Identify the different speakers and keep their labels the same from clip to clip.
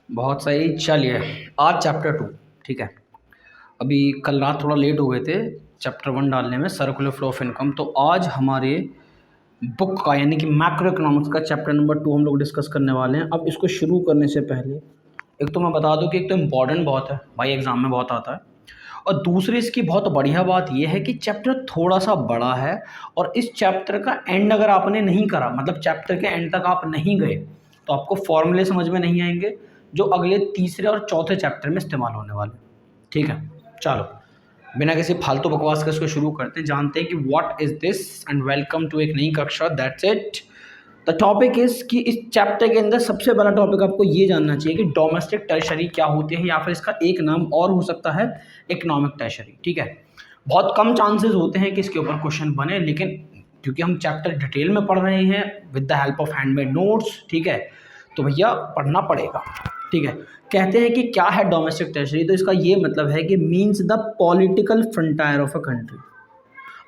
Speaker 1: बहुत सही। चलिए, आज चैप्टर 2। ठीक है। अभी कल रात थोड़ा लेट हो गए थे चैप्टर 1 डालने में, सर्कुलर फ्लो ऑफ इनकम। तो आज हमारे बुक का यानी कि मैक्रो इकोनॉमिक्स का चैप्टर नंबर 2 हम लोग डिस्कस करने वाले हैं। अब इसको शुरू करने से पहले एक तो मैं बता दूं कि एक तो इम्पॉर्टेंट बहुत है भाई, एग्जाम में बहुत आता है। और दूसरी इसकी बहुत बढ़िया बात यह है कि चैप्टर थोड़ा सा बड़ा है, और इस चैप्टर का एंड अगर आपने नहीं करा, मतलब चैप्टर के एंड तक आप नहीं गए, तो आपको फॉर्मूले समझ में नहीं आएंगे जो अगले तीसरे और चौथे चैप्टर में इस्तेमाल होने वाले। ठीक है, चलो बिना किसी फालतू बकवास के इसको शुरू करते हैं। जानते हैं कि what is this and welcome to एक नई कक्षा। That's it. The topic is कि इस चैप्टर के अंदर सबसे बड़ा टॉपिक आपको ये जानना चाहिए कि डोमेस्टिक टर्शरी क्या होती है, या फिर इसका एक नाम और हो सकता है इकोनॉमिक टर्शरी। ठीक है, बहुत कम चांसेस होते हैं कि इसके ऊपर क्वेश्चन बने, लेकिन क्योंकि हम चैप्टर डिटेल में पढ़ रहे हैं with the help of handmade notes, ठीक है, तो भैया पढ़ना पड़ेगा। ठीक है, कहते हैं कि क्या है डोमेस्टिक टर्शरी, तो इसका ये मतलब है कि means the political frontier of a country.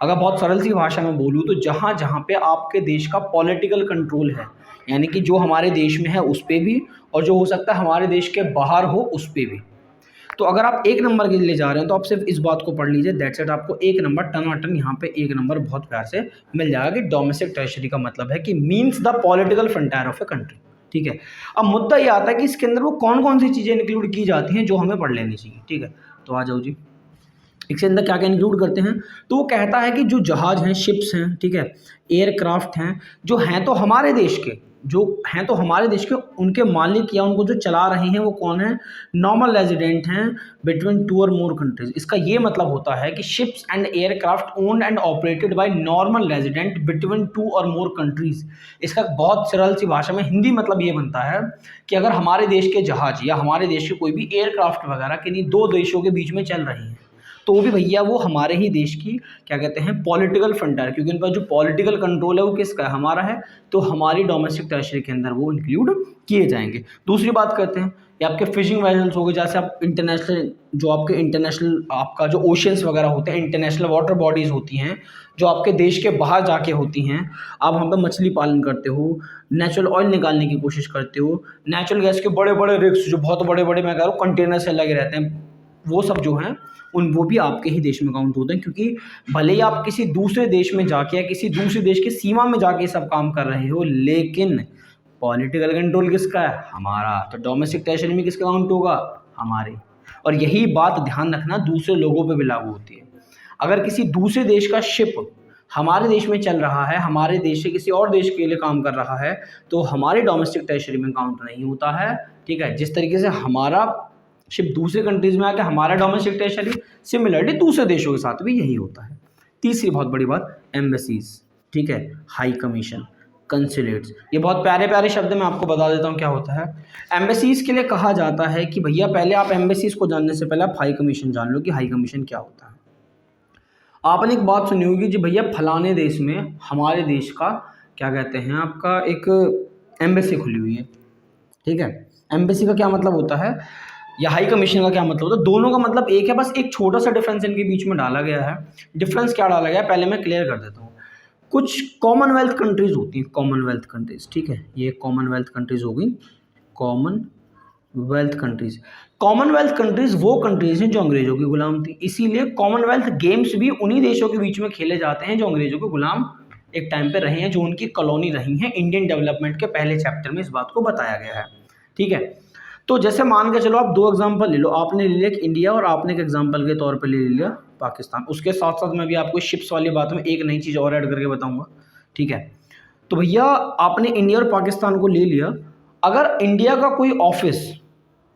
Speaker 1: अगर बहुत सरल सी भाषा में बोलूँ तो जहाँ जहाँ पे आपके देश का पॉलिटिकल कंट्रोल है, यानी कि जो हमारे देश में है उस पर भी, और जो हो सकता है हमारे देश के बाहर हो उस पर भी। तो अगर आप एक नंबर के लिए जा रहे हैं तो आप सिर्फ इस बात को पढ़ लीजिए, दैट्स इट। आपको एक नंबर टनाटन यहाँ पे एक नंबर बहुत प्यार से मिल जाएगा कि डोमेस्टिक टर्शरी का मतलब है कि means the political frontier of a country. ठीक है, अब मुद्दा ये आता है कि इसके अंदर वो कौन कौन सी चीज़ें इंक्लूड की जाती हैं जो हमें पढ़ लेनी चाहिए। ठीक है, तो आ जाओ जी, इसके अंदर क्या क्या इंक्लूड करते हैं। तो वो कहता है कि जो जहाज हैं, शिप्स हैं, ठीक है, एयरक्राफ्ट हैं, जो हैं तो हमारे देश के, उनके मालिक या उनको जो चला रहे हैं वो कौन है, नॉर्मल रेजिडेंट हैं बिटवीन 2 और मोर कंट्रीज। इसका ये मतलब होता है कि ships and aircraft owned and operated by normal resident between 2 और मोर कंट्रीज। इसका बहुत सरल सी भाषा में हिंदी मतलब ये बनता है कि अगर हमारे देश के जहाज या हमारे देश के कोई भी एयरक्राफ्ट वगैरह किन्हीं 2 देशों के बीच में चल रही हैं, तो वो भी भैया वो हमारे ही देश की क्या कहते हैं, पॉलिटिकल फ्रंटियर, क्योंकि उन पर जो पॉलिटिकल कंट्रोल है वो किसका है, हमारा है। तो हमारी डोमेस्टिक टर्शरी के अंदर वो इंक्लूड किए जाएंगे। दूसरी बात करते हैं, ये आपके फिशिंग वेसल्स हो गए, जैसे आप इंटरनेशनल, जो आपके इंटरनेशनल आपका जो ओशियंस वगैरह होते हैं, इंटरनेशनल वाटर बॉडीज़ होती हैं जो आपके देश के बाहर जाके होती हैं। आप वहाँ पे मछली पालन करते हो, नेचुरल ऑयल निकालने की कोशिश करते हो, नेचुरल गैस के बड़े बड़े रिग्स जो बहुत बड़े बड़े मैं कह रहा हूँ कंटेनर से लगे रहते हैं, वो सब जो हैं वो भी आपके ही देश में काउंट होते हैं। क्योंकि भले ही आप किसी दूसरे देश में जाके या किसी दूसरे देश की सीमा में जाके सब काम कर रहे हो, लेकिन पॉलिटिकल कंट्रोल किसका है, हमारा। तो डोमेस्टिक टर्शरी में किसका काउंट होगा, हमारे। और यही बात ध्यान रखना दूसरे लोगों पे भी लागू होती है। अगर किसी दूसरे देश का शिप हमारे देश में चल रहा है, हमारे देश से किसी और देश के लिए काम कर रहा है, तो हमारे डोमेस्टिक टर्शरी में काउंट नहीं होता है। ठीक है, जिस तरीके से हमारा शिप दूसरे कंट्रीज में आके हमारा डोमेस्टिक टर्शरी, सिमिलरली दूसरे देशों के साथ भी यही होता है। तीसरी बहुत बड़ी बात, एम्बेसीज। ठीक है, हाई कमीशन, कंसुलेट्स, ये बहुत प्यारे प्यारे शब्द मैं आपको बता देता हूँ क्या होता है। एम्बेसीज के लिए कहा जाता है कि भैया पहले आप एम्बेसीज को जानने से पहले आप हाई कमीशन जान लो कि हाई कमीशन क्या होता है। आपने एक बात सुनी होगी जी, भैया फलाने देश में हमारे देश का क्या कहते हैं, आपका एक एम्बेसी खुली हुई है। ठीक है, एम्बेसी का क्या मतलब होता है या हाई कमीशन का क्या मतलब होता है, दोनों का मतलब एक है, बस एक छोटा सा डिफरेंस इनके बीच में डाला गया है। डिफरेंस क्या डाला गया है पहले मैं क्लियर कर देता हूँ। कुछ कॉमनवेल्थ कंट्रीज होती हैं, कॉमनवेल्थ कंट्रीज। ठीक है, ये कॉमनवेल्थ कंट्रीज हो गई, कॉमनवेल्थ कंट्रीज। कॉमनवेल्थ कंट्रीज वो कंट्रीज हैं जो अंग्रेजों की गुलाम थी, इसीलिए कॉमनवेल्थ गेम्स भी उन्हीं देशों के बीच में खेले जाते हैं जो अंग्रेजों के गुलाम एक टाइम पे रहे हैं, जो उनकी कॉलोनी रही हैं। इंडियन डेवलपमेंट के पहले चैप्टर में इस बात को बताया गया है। ठीक है, तो जैसे मान के चलो आप 2 एग्जांपल ले लो, आपने ले लिया एक इंडिया और आपने एक एग्जांपल के तौर पे ले लिया पाकिस्तान। उसके साथ साथ मैं भी आपको शिप्स वाली बात में एक नई चीज़ और ऐड करके बताऊंगा। ठीक है, तो भैया आपने इंडिया और पाकिस्तान को ले लिया, अगर इंडिया का कोई ऑफिस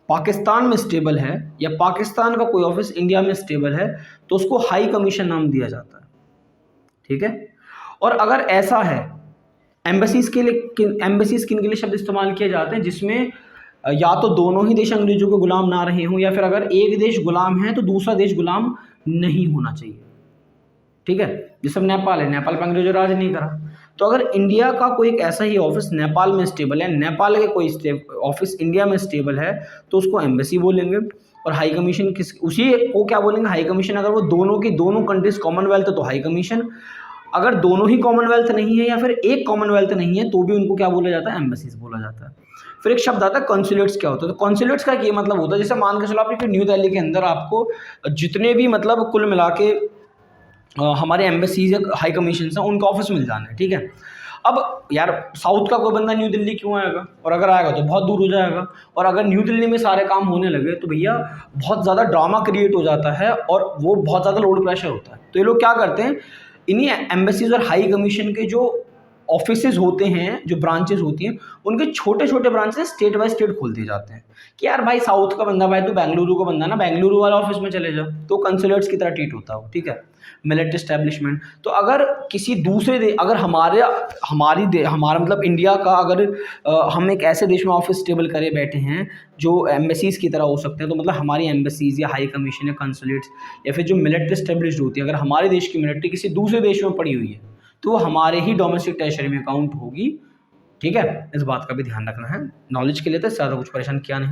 Speaker 1: पाकिस्तान में स्टेबल है या पाकिस्तान का कोई ऑफिस इंडिया में स्टेबल है, तो उसको हाई कमीशन नाम दिया जाता है। ठीक है, और अगर ऐसा है, एम्बेसीज के लिए, एम्बेसीज किन के लिए शब्द इस्तेमाल किए जाते हैं जिसमें या तो दोनों ही देश अंग्रेजों के गुलाम ना रहे हों, या फिर अगर एक देश गुलाम है तो दूसरा देश गुलाम नहीं होना चाहिए। ठीक है, जैसे नेपाल है, नेपाल पर अंग्रेजों राज नहीं करा, तो अगर इंडिया का कोई एक ऐसा ही ऑफिस नेपाल में स्टेबल है, नेपाल के कोई ऑफिस इंडिया में स्टेबल है, तो उसको एम्बेसी बोलेंगे। और हाई कमीशन उसी को क्या बोलेंगे, हाई कमीशन। अगर वो दोनों की दोनों कंट्रीज कॉमनवेल्थ है तो हाई कमीशन, अगर दोनों ही कॉमनवेल्थ नहीं है या फिर एक कॉमनवेल्थ नहीं है तो भी उनको क्या बोला जाता है, एम्बेसीज बोला जाता है। फिर एक शब्द आता है कॉन्सुलेट्स। क्या होता है? तो कॉन्सुलेट्स का ये मतलब होता है, जैसे मान के चलो आप न्यू दिल्ली के अंदर आपको जितने भी मतलब कुल मिला के हमारे एम्बेसीज या हाई कमीशन हैं उनका ऑफिस मिल जाना है, ठीक है। अब यार साउथ का कोई बंदा न्यू दिल्ली क्यों आएगा, और अगर आएगा तो बहुत दूर हो जाएगा, और अगर न्यू दिल्ली में सारे काम होने लगे तो भैया बहुत ज़्यादा ड्रामा क्रिएट हो जाता है और वो बहुत ज़्यादा लोड प्रेशर होता है। तो ये लोग क्या करते हैं, इन्हीं एम्बेसीज और हाई कमीशन के जो ऑफिसेज होते हैं, जो ब्रांचेस होती हैं, उनके छोटे छोटे ब्रांचेस स्टेट बाय स्टेट खोल दिए जाते हैं कि यार भाई साउथ का बंदा, भाई तो बेंगलुरु का बंदा ना, बेंगलुरु वाला ऑफिस में चले जाओ, तो कंसुलेट्स की तरह ट्रीट होता हो, ठीक है, मिलिट्री एस्टेब्लिशमेंट। तो अगर किसी दूसरे अगर हमारा मतलब इंडिया का अगर हम एक ऐसे देश में ऑफिस स्टेबल करे बैठे हैं जो एम्बेसीज की तरह हो सकते हैं, तो मतलब हमारी एम्बेसीज या हाई कमीशन या कंसुलेट्स या फिर जो मिलिट्री एस्टेब्लिश्ड होती है, अगर हमारे देश की मिलिट्री किसी दूसरे देश में पड़ी हुई है तो वो हमारे ही डोमेस्टिक टेरिटरी में काउंट होगी, ठीक है। इस बात का भी ध्यान रखना है, नॉलेज के लिए तो ज़्यादा कुछ परेशान किया नहीं,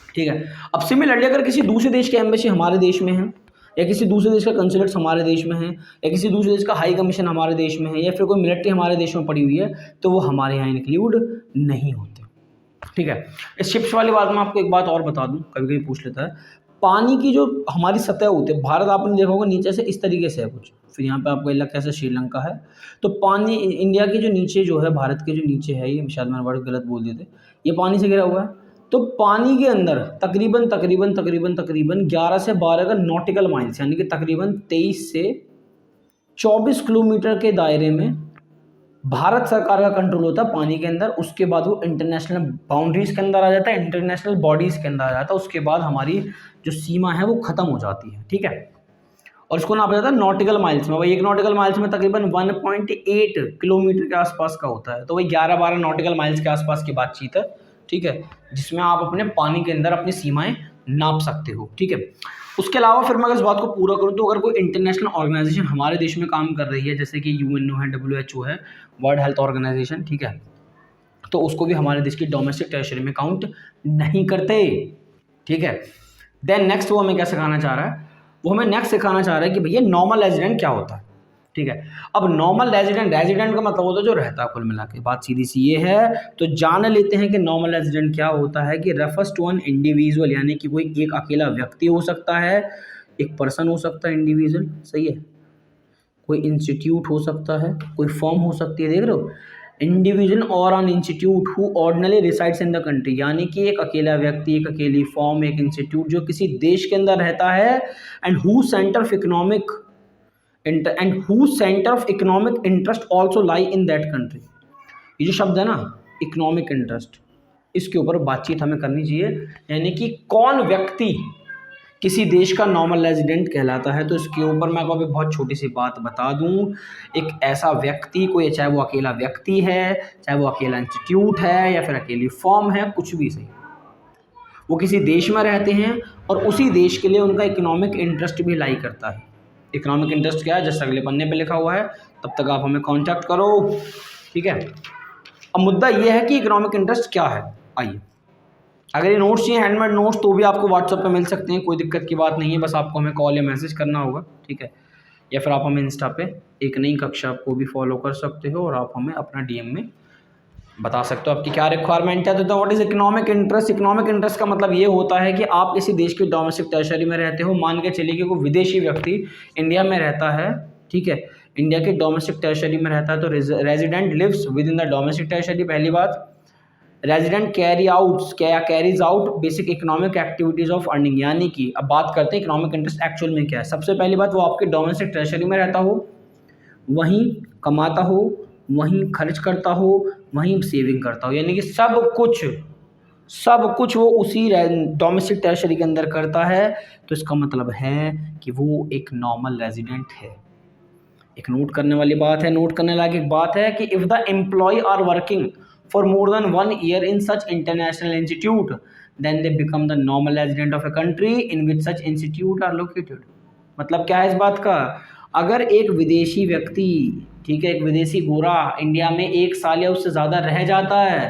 Speaker 1: ठीक है। अब सिमिलरली अगर किसी दूसरे देश की एम्बेसी हमारे देश में है, या किसी दूसरे देश का कंसुलेट्स हमारे देश में है, या किसी दूसरे देश का हाई कमीशन हमारे देश में है, या फिर कोई मिलिट्री हमारे देश में पड़ी हुई है, तो वो हमारे यहाँ इंक्लूड नहीं होते, ठीक है। इस शिप्स वाली बात में आपको एक बात और बता दूं, कभी कभी पूछ लेता है, पानी की जो हमारी सतह होती है, भारत आपने देखा होगा नीचे से इस तरीके से है कुछ, फिर यहाँ पे आपको इलाका ऐसे श्रीलंका है, तो पानी इंडिया के जो नीचे जो है, भारत के जो नीचे है, ये शायद मैंने वर्ड गलत बोल दिए थे, ये पानी से घिरा हुआ है। तो पानी के अंदर तकरीबन तकरीबन तकरीबन तकरीबन 11 से 12 का नॉटिकल माइल्स, यानी कि तकरीबन 23 से 24 किलोमीटर के दायरे में भारत सरकार का कंट्रोल होता है पानी के अंदर। उसके बाद वो इंटरनेशनल बाउंड्रीज के अंदर आ जाता है, इंटरनेशनल बॉडीज के अंदर आ जाता है, उसके बाद हमारी जो सीमा है वो खत्म हो जाती है, ठीक है। और इसको नापा जाता है नॉटिकल माइल्स में। वही एक नॉटिकल माइल्स में तकरीबन 1.8 किलोमीटर के आसपास का होता है, तो वही 11-12 नॉटिकल माइल्स के आसपास की बातचीत है, ठीक है, जिसमें आप अपने पानी के अंदर अपनी सीमाएं नाप सकते हो, ठीक है। उसके अलावा फिर मैं अगर इस बात को पूरा करूँ तो अगर कोई इंटरनेशनल ऑर्गेनाइजेशन हमारे देश में काम कर रही है, जैसे कि यूएनओ है, WHO है, वर्ल्ड हेल्थ ऑर्गेनाइजेशन, ठीक है, तो उसको भी हमारे देश की डोमेस्टिक टेरिटरी में काउंट नहीं करते, ठीक है। देन नेक्स्ट वो हमें क्या सिखाना चाह रहा है, वो हमें नेक्स्ट सिखाना चाह रहा है कि भैया नॉर्मल रेजिडेंट क्या होता है, ठीक है। अब नॉर्मल रेजिडेंट का मतलब होता है जो रहता है, कुल मिला के बात सीधी सी ये है। तो जान लेते हैं कि नॉर्मल रेजिडेंट क्या होता है, कि रेफर्स टू एन इंडिविजुअल, यानी कि कोई एक अकेला व्यक्ति हो सकता है, एक पर्सन हो सकता है इंडिविजुअल, सही है, कोई इंस्टीट्यूट हो सकता है, कोई फॉर्म हो सकती है, देख रहे हो, इंडिविजुअल और an institute who ordinarily resides in the country, यानी कि एक अकेला व्यक्ति, एक अकेली फॉर्म, एक इंस्टीट्यूट जो किसी देश के अंदर रहता है, and who centre of economic interest also lie in that country. ये जो शब्द है ना इकोनॉमिक इंटरेस्ट, इसके ऊपर बातचीत हमें करनी चाहिए, यानी कि कौन व्यक्ति किसी देश का नॉर्मल रेजिडेंट कहलाता है। तो इसके ऊपर मैं आपको अभी बहुत छोटी सी बात बता दूं, एक ऐसा व्यक्ति, कोई चाहे वो अकेला व्यक्ति है, चाहे वो अकेला इंस्टीट्यूट है, या फिर अकेली फॉर्म है, कुछ भी सही, वो किसी देश में रहते हैं और उसी देश के लिए उनका इकोनॉमिक इंटरेस्ट भी लाई करता है। इकोनॉमिक इंटरेस्ट क्या है, जैसे अगले पन्ने पे लिखा हुआ है, तब तक आप हमें कांटेक्ट करो, ठीक है। अब मुद्दा ये है कि इकोनॉमिक इंटरेस्ट क्या है। आइए, अगर ये नोट्स चाहिए, हैंडमेड नोट्स, तो भी आपको व्हाट्सएप पे मिल सकते हैं, कोई दिक्कत की बात नहीं है, बस आपको हमें कॉल या मैसेज करना होगा, ठीक है, या फिर आप हमें इंस्टा पे एक नई कक्षा को भी फॉलो कर सकते हो और आप हमें अपना DM में बता सकते हो आपकी क्या रिक्वायरमेंट है। तो what is economic interest. Economic interest का मतलब ये होता है कि आप किसी देश की डोमेस्टिक टेरिटरी में रहते हो, मान के चलिए कि कोई विदेशी व्यक्ति इंडिया में रहता है, ठीक है, इंडिया के डोमेस्टिक टेरिटरी में रहता है, तो resident lives within the domestic territory. पहली बात, resident carries out basic economic activities of earning, यानी कि अब बात करते हैं इकोनॉमिक इंटरेस्ट एक्चुअल में क्या है। सबसे पहली बात, वो आपके डोमेस्टिक टेरिटरी में रहता हो, वहीं कमाता हो, वहीं खर्च करता हो, वहीं सेविंग करता हो, यानी कि सब कुछ वो उसी डोमेस्टिक टेरिटरी के अंदर करता है। तो इसका मतलब है कि वो एक नॉर्मल रेजिडेंट है। एक नोट करने वाली बात है, नोट करने लायक एक बात है कि if the employ are working for more than 1 year in such international institute, then they become the normal resident of a country in which such institute are located। मतलब क्या है इस बात का, अगर एक विदेशी व्यक्ति, ठीक है, एक विदेशी गोरा इंडिया में 1 साल या उससे ज़्यादा रह जाता है,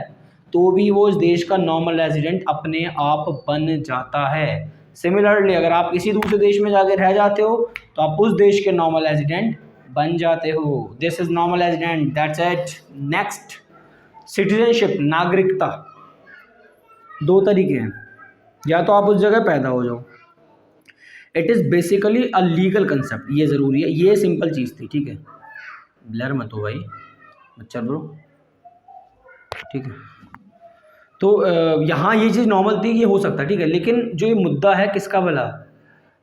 Speaker 1: तो भी वो इस देश का नॉर्मल रेजिडेंट अपने आप बन जाता है। सिमिलरली अगर आप किसी दूसरे देश में जाके रह जाते हो तो आप उस देश के नॉर्मल रेजिडेंट बन जाते हो। This is normal resident, that's it. Next, citizenship, नागरिकता। दो तरीके हैं, या तो आप उस जगह पैदा हो जाओ। It is basically a legal concept, ये ज़रूरी है, ये सिंपल चीज़ थी, ठीक है। ब्लर मत हो भाई बच्चा ब्रो, ठीक है। तो यहाँ ये चीज़ नॉर्मल थी, ये हो सकता है, ठीक है। लेकिन जो ये मुद्दा है किसका भला,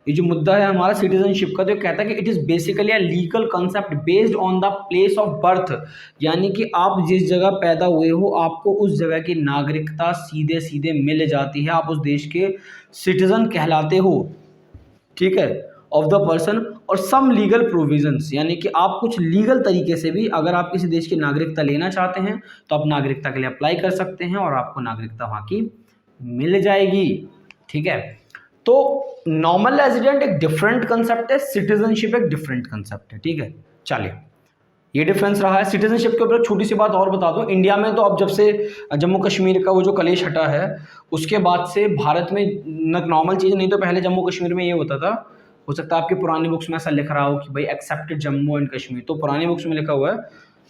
Speaker 1: ये जो मुद्दा है हमारा सिटीजनशिप का, तो ये कहता है कि it is basically a legal concept based on the place of birth, यानी कि आप जिस जगह पैदा हुए हो आपको उस जगह की नागरिकता सीधे सीधे मिल जाती है, आप उस देश के सिटीजन कहलाते हो, ठीक है, ऑफ द पर्सन। और सम लीगल प्रोविजंस, यानी कि आप कुछ लीगल तरीके से भी अगर आप किसी देश की नागरिकता लेना चाहते हैं तो आप नागरिकता के लिए अप्लाई कर सकते हैं और आपको नागरिकता वहाँ की मिल जाएगी, ठीक है। तो नॉर्मल रेजिडेंट एक डिफरेंट कंसेप्ट है, सिटीजनशिप एक डिफरेंट कंसेप्ट है, ठीक है। चलिए ये डिफरेंस रहा है। सिटीजनशिप के ऊपर छोटी सी बात और बता दूं, इंडिया में तो अब जब से जम्मू कश्मीर का वो जो कलेश हटा है उसके बाद से भारत में न नॉर्मल चीज़, नहीं तो पहले जम्मू कश्मीर में ये होता था, हो सकता है आपकी पुरानी बुक्स में ऐसा लिख रहा हो कि भाई एक्सेप्टेड जम्मू एंड कश्मीर, तो पुरानी बुक्स में लिखा हुआ है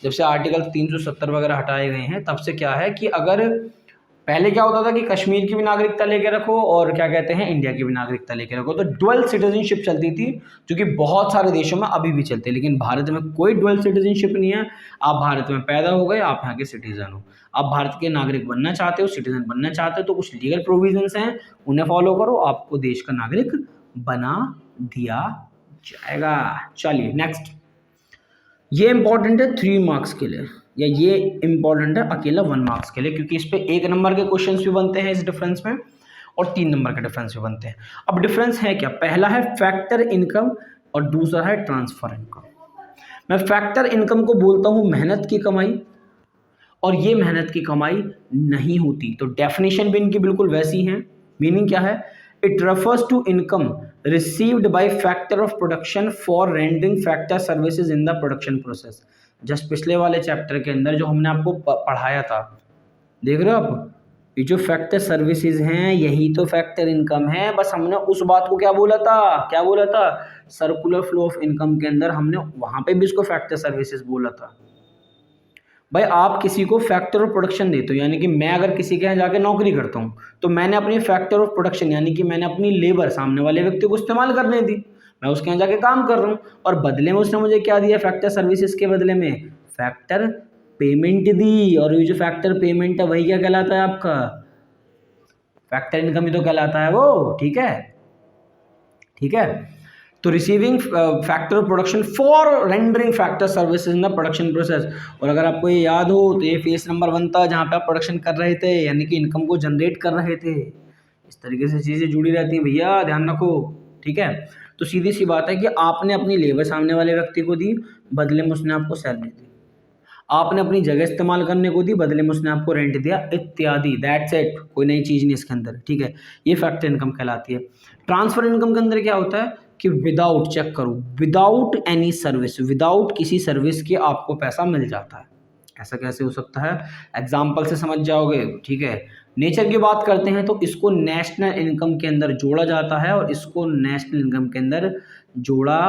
Speaker 1: जब से आर्टिकल 370 वगैरह हटाए गए हैं तब से क्या है कि अगर पहले क्या होता था कि कश्मीर की भी नागरिकता लेके रखो और क्या कहते हैं इंडिया की भी नागरिकता लेके रखो, तो ड्युअल सिटीजनशिप चलती थी जो कि बहुत सारे देशों में अभी भी चलती है, लेकिन भारत में कोई ड्युअल सिटीजनशिप नहीं है। आप भारत में पैदा हो गए, आप यहाँ के सिटीजन हो, आप भारत के नागरिक बनना चाहते हो, सिटीजन बनना चाहते हो, तो कुछ लीगल प्रोविजंस हैं उन्हें फॉलो करो, आपको देश का नागरिक बना दिया जाएगा। चलिए नेक्स्ट, ये इंपॉर्टेंट है 3 मार्क्स के लिए, या ये इंपॉर्टेंट है अकेला 1 मार्क्स के लिए, क्योंकि इस पे 1 नंबर के क्वेश्चंस भी बनते हैं इस डिफरेंस में और 3 नंबर के डिफरेंस भी बनते हैं। अब डिफरेंस है क्या, पहला है फैक्टर इनकम और दूसरा है ट्रांसफर इनकम। मैं फैक्टर इनकम को बोलता हूँ मेहनत की कमाई, और ये मेहनत की कमाई नहीं होती, तो डेफिनेशन भी इनकी बिल्कुल वैसी है। मीनिंग क्या है, it refers to income received by factor of production for rendering factor services in the production process. Just पिछले वाले चैप्टर के अंदर जो हमने आपको पढ़ाया था, देख रहे हो आप, ये जो फैक्टर सर्विसेज हैं यही तो फैक्टर इनकम है। बस हमने उस बात को क्या बोला था, सर्कुलर फ्लो ऑफ इनकम के अंदर हमने वहां पे भी इसको फैक्टर सर्विसेज बोला था। भाई आप किसी को फैक्टर ऑफ प्रोडक्शन देते हो, यानी कि मैं अगर किसी के यहाँ जाके नौकरी करता हूँ तो मैंने अपनी फैक्टर ऑफ प्रोडक्शन यानी कि मैंने अपनी लेबर सामने वाले व्यक्ति को इस्तेमाल करने दी, मैं उसके यहाँ जाके काम कर रहा हूँ और बदले में उसने मुझे क्या दिया, फैक्टर सर्विसेज के बदले में फैक्टर पेमेंट दी। और ये जो फैक्टर पेमेंट है वही क्या कहलाता है, आपका फैक्टर इनकम ही तो कहलाता है वो, ठीक है। तो receiving factor of production for rendering factor services in the production process. और अगर आपको ये याद हो तो ये फेस नंबर 1 था जहाँ पे आप प्रोडक्शन कर रहे थे, यानी कि इनकम को जनरेट कर रहे थे। इस तरीके से चीज़ें जुड़ी रहती हैं भैया, ध्यान रखो, ठीक है। तो सीधी सी बात है कि आपने अपनी लेबर सामने वाले व्यक्ति को दी, बदले में उसने आपको सैलरी दी, आपने अपनी जगह इस्तेमाल करने को दी, बदले में उसने आपको रेंट दिया, इत्यादि। दैट्स इट, कोई नई चीज़ नहीं इसके अंदर, ठीक है। ये फैक्टर इनकम कहलाती है। ट्रांसफर इनकम के अंदर क्या होता है कि विदाउट, चेक करो, विदाउट एनी सर्विस, विदाउट किसी सर्विस के आपको पैसा मिल जाता है। ऐसा कैसे हो सकता है, एग्जाम्पल से समझ जाओगे, ठीक है। नेचर की बात करते हैं तो इसको नेशनल इनकम के अंदर जोड़ा जाता है और इसको नेशनल इनकम के अंदर जोड़ा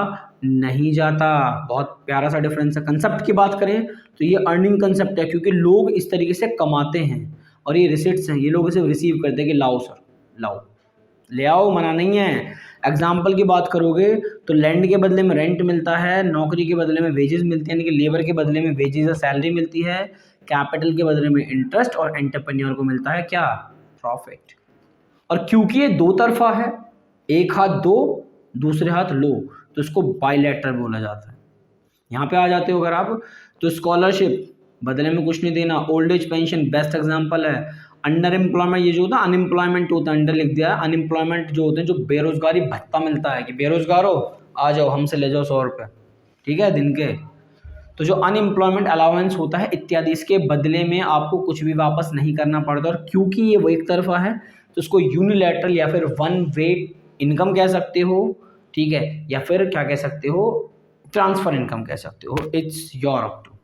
Speaker 1: नहीं जाता। बहुत प्यारा सा डिफरेंस है। कंसेप्ट की बात करें तो ये अर्निंग कंसेप्ट है, क्योंकि लोग इस तरीके से कमाते हैं और ये रिसिट्स हैं, ये लोग इसे रिसीव करते हैं कि लाओ सर लाओ, ले आओ, मना नहीं है। एग्जाम्पल की बात करोगे तो लैंड के बदले में रेंट मिलता है, नौकरी के बदले में वेजेस मिलती है, यानी कि लेबर के बदले में वेजेस या सैलरी मिलती है, कैपिटल के बदले में इंटरेस्ट, और एंटरप्रेन्योर को मिलता है क्या, प्रॉफिट। और क्योंकि ये दो तरफा है, एक हाथ दो दूसरे हाथ लो, तो इसको बायलैटरल बोला जाता है। यहाँ पे आ जाते हो अगर आप, तो स्कॉलरशिप बदले में कुछ नहीं देना, old age pension best example है। अंडर एम्प्लॉयमेंट, ये जो होता है अनएम्प्लॉयमेंट होता है, अंडर लिख दिया है, अनएम्प्लॉयमेंट जो होते हैं, जो बेरोजगारी भत्ता मिलता है कि बेरोजगार हो आ जाओ हमसे ले जाओ 100 रुपये, ठीक है, दिन के। तो जो अनएम्प्लॉयमेंट अलाउंस होता है इत्यादि, इसके बदले में आपको कुछ भी वापस नहीं करना पड़ता। और क्योंकि ये वो एक तरफा है तो इसको यूनिलैटरल या फिर वन वे इनकम कह सकते हो, ठीक है, या फिर क्या कह सकते हो, ट्रांसफर इनकम कह सकते हो, इट्स योर अप टू,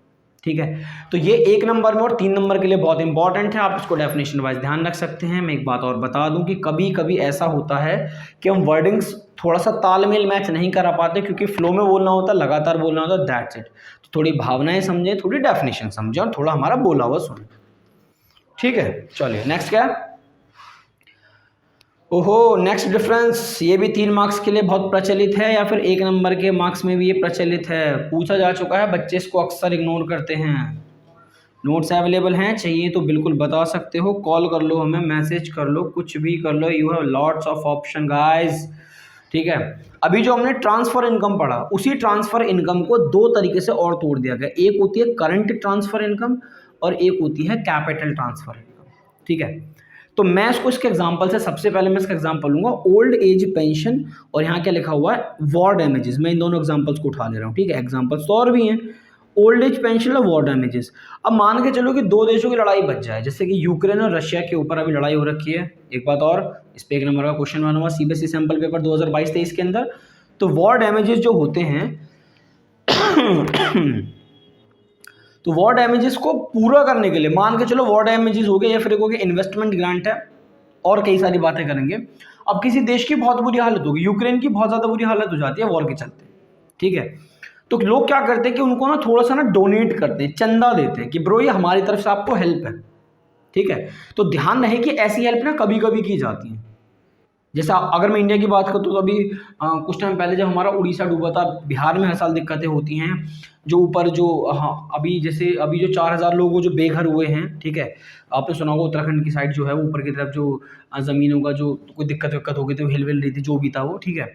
Speaker 1: ठीक है। तो ये 1 नंबर में और 3 नंबर के लिए बहुत इंपॉर्टेंट है, आप इसको डेफिनेशन वाइज ध्यान रख सकते हैं। मैं एक बात और बता दूं कि कभी कभी ऐसा होता है कि हम वर्डिंग्स थोड़ा सा तालमेल मैच नहीं करा पाते, क्योंकि फ्लो में बोलना होता है, लगातार बोलना होता है, दैट्स इट। तो थोड़ी भावनाएं समझें, थोड़ी डेफिनेशन समझें और थोड़ा हमारा बोला हुआ सुने, ठीक है। चलिए नेक्स्ट क्या है, ओहो, नेक्स्ट डिफरेंस, ये भी 3 मार्क्स के लिए बहुत प्रचलित है या फिर 1 नंबर के मार्क्स में भी ये प्रचलित है, पूछा जा चुका है, बच्चे इसको अक्सर इग्नोर करते हैं। नोट्स अवेलेबल हैं, चाहिए तो बिल्कुल बता सकते हो, कॉल कर लो हमें, मैसेज कर लो, कुछ भी कर लो, you have lots of option guys. ठीक है, अभी जो हमने ट्रांसफर इनकम पढ़ा, उसी ट्रांसफर इनकम को 2 तरीके से और तोड़ दिया गया, एक होती है करंट ट्रांसफर इनकम और एक होती है कैपिटल ट्रांसफर इनकम। ठीक है, तो मैं इसको इसके एग्जांपल से, सबसे पहले मैं इसका एग्जांपल लूंगा ओल्ड एज पेंशन, और यहाँ क्या लिखा हुआ है वॉर डैमेजेस। मैं इन दोनों एग्जांपल्स को उठा ले रहा हूँ। ठीक है, एग्जांपल्स तो और भी हैं, ओल्ड एज पेंशन और वॉर डैमेजेस। अब मान के चलो कि 2 देशों की लड़ाई बच जाए, जैसे कि यूक्रेन और रशिया के ऊपर अभी लड़ाई हो रखी है। एक बात और, इस पे 1 नंबर का क्वेश्चन बना हुआ सीबीएसई सैंपल पेपर 2022-23 के अंदर। तो वॉर डैमेजेस जो होते हैं तो वॉर डैमेजेस को पूरा करने के लिए, मान के चलो वॉर डैमेजेस हो गए, या फिर एक हो गया इन्वेस्टमेंट ग्रांट है, और कई सारी बातें करेंगे। अब किसी देश की बहुत बुरी हालत होगी, यूक्रेन की बहुत ज़्यादा बुरी हालत हो जाती है वॉर के चलते। ठीक है, तो लोग क्या करते हैं कि उनको ना थोड़ा सा ना डोनेट करते हैं, चंदा देते हैं कि ब्रो ये हमारी तरफ से आपको हेल्प है। ठीक है, तो ध्यान रहे कि ऐसी हेल्प ना कभी कभी की जाती है। जैसा अगर मैं इंडिया की बात करूँ तो अभी कुछ टाइम पहले जब हमारा उड़ीसा डूबा था, बिहार में हर साल दिक्कतें होती हैं, जो ऊपर जो अभी जैसे अभी जो 4000 लोग वो जो बेघर हुए हैं। ठीक है, आपने सुना होगा उत्तराखंड की साइड जो है ऊपर की तरफ जो ज़मीनों का जो कोई दिक्कत हो गई थी, हिल विल रही थी, जो भी था वो। ठीक है,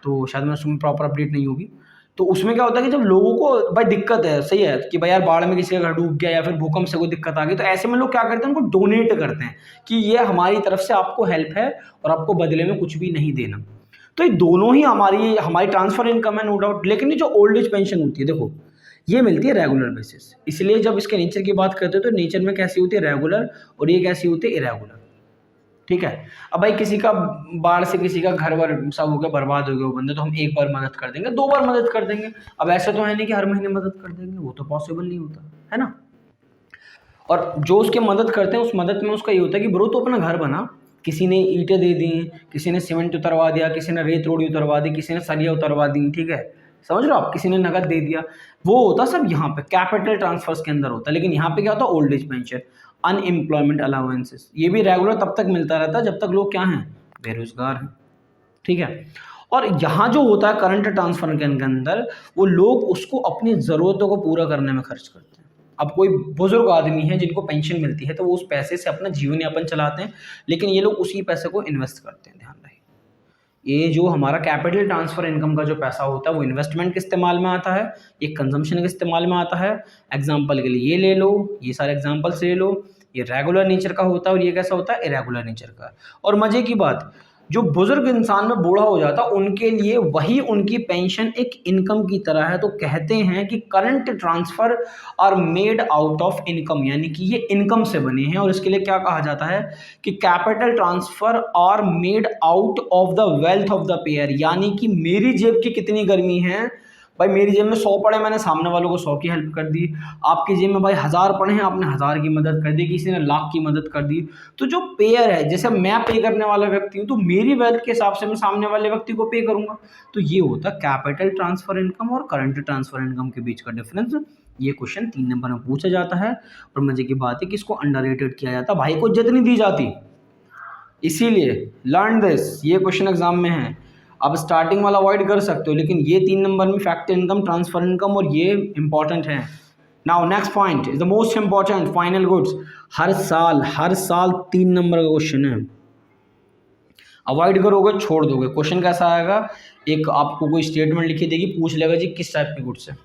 Speaker 1: तो शायद मैं उसमें प्रॉपर अपडेट नहीं होगी। तो उसमें क्या होता है कि जब लोगों को भाई दिक्कत है, सही है कि भाई यार बाढ़ में किसी का घर डूब गया या फिर भूकंप से कोई दिक्कत आ गई, तो ऐसे में लोग क्या करते हैं, उनको डोनेट करते हैं कि ये हमारी तरफ से आपको हेल्प है और आपको बदले में कुछ भी नहीं देना। तो ये दोनों ही हमारी हमारी ट्रांसफर इनकम है, नो डाउट। लेकिन ये जो ओल्ड एज पेंशन होती है, देखो ये मिलती है रेगुलर बेसिस, इसलिए जब इसके नेचर की बात करते हो तो नेचर में कैसी होती है रेगुलर, और ये कैसी होती है इरेगुलर। ठीक है, अब भाई किसी का बाढ़ से किसी का घर वर सब हो गया, बर्बाद हो गया वो बंदे, तो हम 1 बार मदद कर देंगे, 2 बार मदद कर देंगे। अब ऐसा तो है नहीं कि हर महीने मदद कर देंगे, वो तो पॉसिबल नहीं होता है ना। और जो उसके मदद करते हैं, उस मदद में उसका ये होता है कि ब्रो तो अपना घर बना, किसी ने ईंटें दे दी, किसी ने सीमेंट उतरवा दिया, किसी ने रेत रोड़ी उतरवा दी, किसी ने सरिया उतरवा दी। ठीक है, समझ लो आप, किसी ने नगद दे दिया, वो होता सब यहाँ पे कैपिटल ट्रांसफर्स के अंदर होता है। लेकिन यहाँ पे क्या होता है, old age pension, unemployment allowances, ये भी रेगुलर तब तक मिलता रहता है जब तक लोग क्या हैं, बेरोजगार हैं। ठीक है, और यहाँ जो होता है करंट ट्रांसफर के अंदर, वो लोग उसको अपनी ज़रूरतों को पूरा करने में खर्च करते हैं। अब कोई बुजुर्ग आदमी है जिनको पेंशन मिलती है, तो वो उस पैसे से अपना जीवन यापन चलाते हैं, लेकिन ये लोग उसी पैसे को इन्वेस्ट करते हैं। ध्यान रहे, ये जो हमारा कैपिटल ट्रांसफर इनकम का जो पैसा होता है वो इन्वेस्टमेंट के इस्तेमाल में आता है, ये कंजम्पशन के इस्तेमाल में आता है। एग्जाम्पल के लिए ये ले लो, ये सारे एग्जाम्पल्स ले लो, ये रेगुलर नेचर का होता है और ये कैसा होता है, इरेगुलर नेचर का। और मजे की बात, जो बुजुर्ग इंसान में बूढ़ा हो जाता उनके लिए वही उनकी पेंशन एक इनकम की तरह है। तो कहते हैं कि current transfer R made out of income, यानी कि ये इनकम से बने हैं। और इसके लिए क्या कहा जाता है कि capital transfer R made out of the wealth of the pair, यानी कि मेरी जेब की कितनी गर्मी है भाई, मेरी जेब में 100 पड़े, मैंने सामने वालों को 100 की हेल्प कर दी। आपकी जेब में भाई 1000 पड़े हैं, आपने 1000 की मदद कर दी, किसी ने 1,00,000 की मदद कर दी। तो जो पेयर है, जैसे मैं पे करने वाला व्यक्ति हूँ, तो मेरी वेल्थ के हिसाब से मैं सामने वाले व्यक्ति को पे करूंगा। तो ये होता है कैपिटल ट्रांसफर इनकम और करंट ट्रांसफर इनकम के बीच का डिफरेंस। ये क्वेश्चन 3 नंबर में पूछा जाता है। और मजे की बात है कि इसको अंडररेटेड किया जाता है, भाई को इज्जत नहीं दी जाती, इसीलिए लर्न दिस, ये क्वेश्चन एग्जाम में है। आप स्टार्टिंग वाला अवॉइड कर सकते हो, लेकिन ये 3 नंबर में फैक्टर इनकम, ट्रांसफर इनकम, और ये इंपॉर्टेंट है। Now next point is the most important, final goods. हर साल 3 नंबर का क्वेश्चन है, अवॉइड करोगे छोड़ दोगे। क्वेश्चन कैसा आएगा, एक आपको कोई स्टेटमेंट लिखी देगी, पूछ लेगा जी किस टाइप की गुड्स है।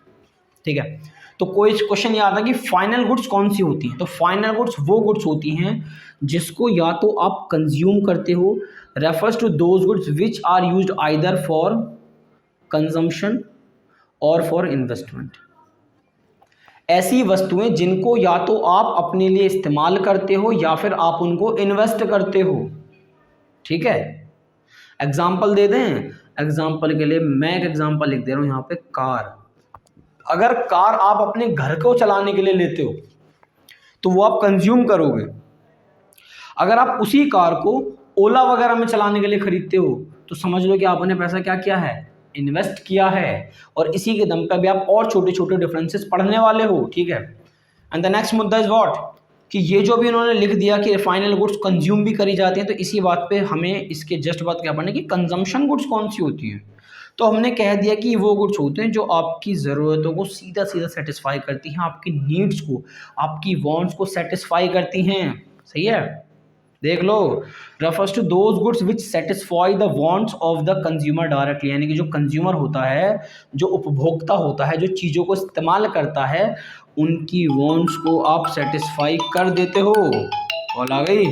Speaker 1: ठीक है, तो कोई क्वेश्चन याद है कि फाइनल गुड्स कौन सी होती हैं। तो फाइनल गुड्स वो गुड्स होती हैं जिसको या तो आप कंज्यूम करते हो, refers to those goods which are used either for consumption और फॉर इन्वेस्टमेंट। ऐसी वस्तुएं जिनको या तो आप अपने लिए इस्तेमाल करते हो या फिर आप उनको इन्वेस्ट करते हो। ठीक है, एग्जाम्पल दे दें, एग्जाम्पल के लिए मैं एक एग्जाम्पल लिख दे रहा हूं यहाँ पे, कार। अगर कार आप अपने घर को चलाने के लिए लेते हो तो वो आप कंज्यूम करोगे। अगर आप उसी कार को ओला वगैरह में चलाने के लिए खरीदते हो तो समझ लो कि आपने पैसा क्या किया है, इन्वेस्ट किया है। और इसी के दम पे भी आप और छोटे छोटे डिफरेंसेस पढ़ने वाले हो। ठीक है, एंड द नेक्स्ट मुद्दा इज व्हाट, कि ये जो भी उन्होंने लिख दिया कि फाइनल गुड्स कंज्यूम भी करी जाती हैं, तो इसी बात पे हमें इसके जस्ट बात क्या पढ़ना कि कंजम्पशन गुड्स कौन सी होती हैं। तो हमने कह दिया कि वो गुड्स होते हैं जो आपकी ज़रूरतों को सीधा सीधा सेटिस्फाई करती हैं, आपकी नीड्स को, आपकी वांट्स को सेटिस्फाई करती हैं। सही है, देख लो, refers to those goods which satisfy the wants of the consumer directly, यानी कि जो कंज्यूमर होता है, जो उपभोक्ता होता है, जो चीज़ों को इस्तेमाल करता है, उनकी वांट्स को आप सेटिस्फाई कर देते हो। कॉल आ गई,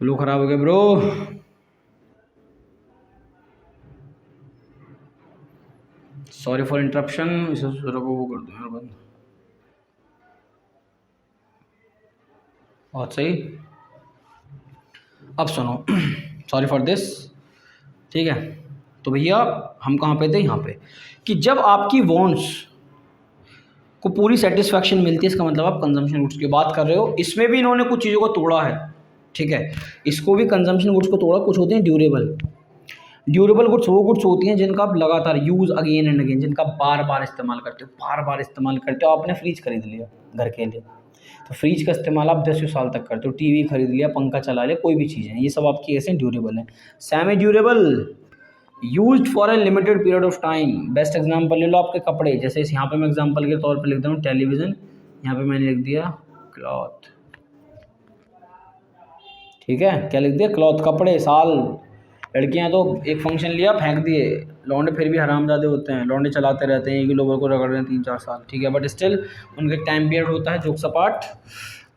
Speaker 1: फ्लो खराब हो गया ब्रो। सॉरी फॉर इंटरप्शन, इसे वो कर दो बंद। बहुत सही, अब सुनो, सॉरी फॉर दिस। ठीक है, तो भैया हम कहाँ पे थे, यहाँ पे, कि जब आपकी वांट्स को पूरी सेटिस्फैक्शन मिलती है, इसका मतलब आप कंजम्पशन गुड्स की बात कर रहे हो। इसमें भी इन्होंने कुछ चीज़ों को तोड़ा है। ठीक है, इसको भी कंजम्पशन गुड्स को तोड़ा। कुछ होते हैं ड्यूरेबल। ड्यूरेबल गुड्स वो गुड्स होती हैं जिनका आप लगातार यूज़ अगेन एंड अगेन, जिनका बार बार इस्तेमाल करते हो, बार बार इस्तेमाल करते हो। आपने फ्रिज खरीद लिया घर के लिए, तो फ्रिज का इस्तेमाल आप 10 साल तक करते हो। टीवी खरीद लिया, पंखा चला लिया, कोई भी चीज़ है, ये सब आपकी ऐसे ड्यूरेबल है। Semi durable, used for a limited period of time. Best example ले लो आपके कपड़े, जैसे यहाँ पे मैं एग्जांपल के तौर पे लिख दूँ टेलीविज़न, यहाँ पे मैंने लिख दिया क्लॉथ। ठीक है, क्या लिख दिया, क्लॉथ, कपड़े, साल। लड़कियां तो एक फंक्शन लिया फेंक दिए, लौंडे फिर भी हरामजादे होते हैं, लौंडे चलाते रहते हैं, एक ही लोगों को रगड़ रहे हैं 3-4 साल। ठीक है, बट स्टिल उनका टाइम पीरियड होता है, jokes apart.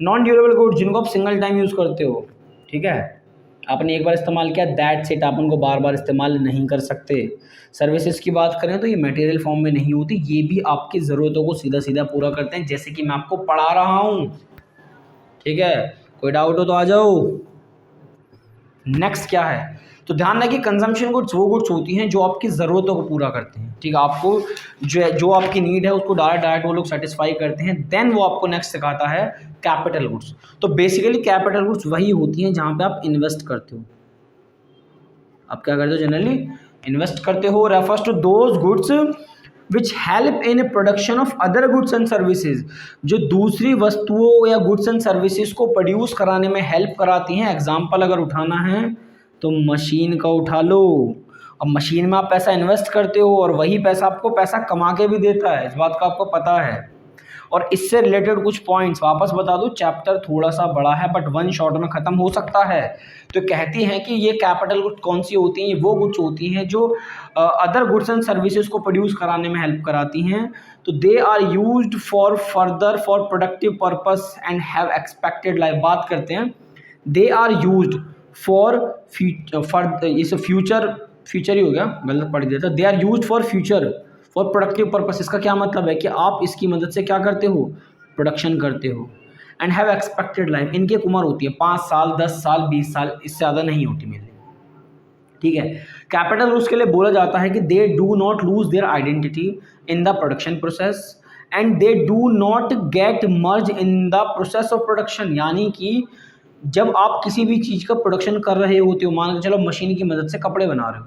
Speaker 1: Non durable goods, जिनको आप सिंगल टाइम यूज़ करते हो। ठीक है, आपने एक बार इस्तेमाल किया, दैट्स इट, आप उनको बार बार इस्तेमाल नहीं कर सकते। सर्विसेज की बात करें तो ये मटेरियल फॉर्म में नहीं होती, ये भी आपकी ज़रूरतों को सीधा सीधा पूरा करते हैं, जैसे कि मैं आपको पढ़ा रहा हूँ। ठीक है, कोई डाउट हो तो आ जाओ। नेक्स्ट क्या है, तो ध्यान रखिए कंजम्पशन गुड्स वो गुड्स होती हैं जो आपकी ज़रूरतों को पूरा करते हैं। ठीक है, आपको जो आपकी नीड है उसको डायरेक्ट वो लोग सेटिस्फाई करते हैं। देन वो आपको नेक्स्ट सिखाता है कैपिटल गुड्स। तो बेसिकली कैपिटल गुड्स वही होती हैं जहाँ पे आप इन्वेस्ट करते हो। आप क्या करते हो, जनरली इन्वेस्ट करते हो। Refers to those goods which help in production of other goods and services, जो दूसरी वस्तुओं या गुड्स एंड सर्विसेज को प्रोड्यूस कराने में हेल्प कराती हैं। एग्जाम्पल अगर उठाना है तो मशीन का उठा लो। अब मशीन में आप पैसा इन्वेस्ट करते हो और वही पैसा आपको पैसा कमा के भी देता है, इस बात का आपको पता है। और इससे रिलेटेड कुछ पॉइंट्स वापस बता दूं, चैप्टर थोड़ा सा बड़ा है बट वन शॉट में ख़त्म हो सकता है। तो कहती हैं कि ये कैपिटल गुड्स कौन सी होती हैं, ये वो गुड्स होती हैं जो अदर गुड्स एंड सर्विसेज को प्रोड्यूस कराने में हेल्प कराती हैं। तो they are used for further for productive purpose and have expected life. बात करते हैं, दे आर यूज्ड फॉर इसे फ्यूचर ही हो गया, गलत पढ़ दिया था। They are used for future for productive purpose. इसका क्या मतलब है कि आप इसकी मदद से क्या करते हो, प्रोडक्शन करते हो। एंड हैव एक्सपेक्टेड लाइफ, इनकी एक उम्र होती है 5 साल, 10 साल, 20 साल, इससे ज़्यादा नहीं होती मेरे। ठीक है, कैपिटल उसके लिए बोला जाता है कि they do not lose their identity in the production process and they do not gate merge in the process of production. यानी कि जब आप किसी भी चीज़ का प्रोडक्शन कर रहे होते हो, मान के चलो मशीन की मदद से कपड़े बना रहे हो,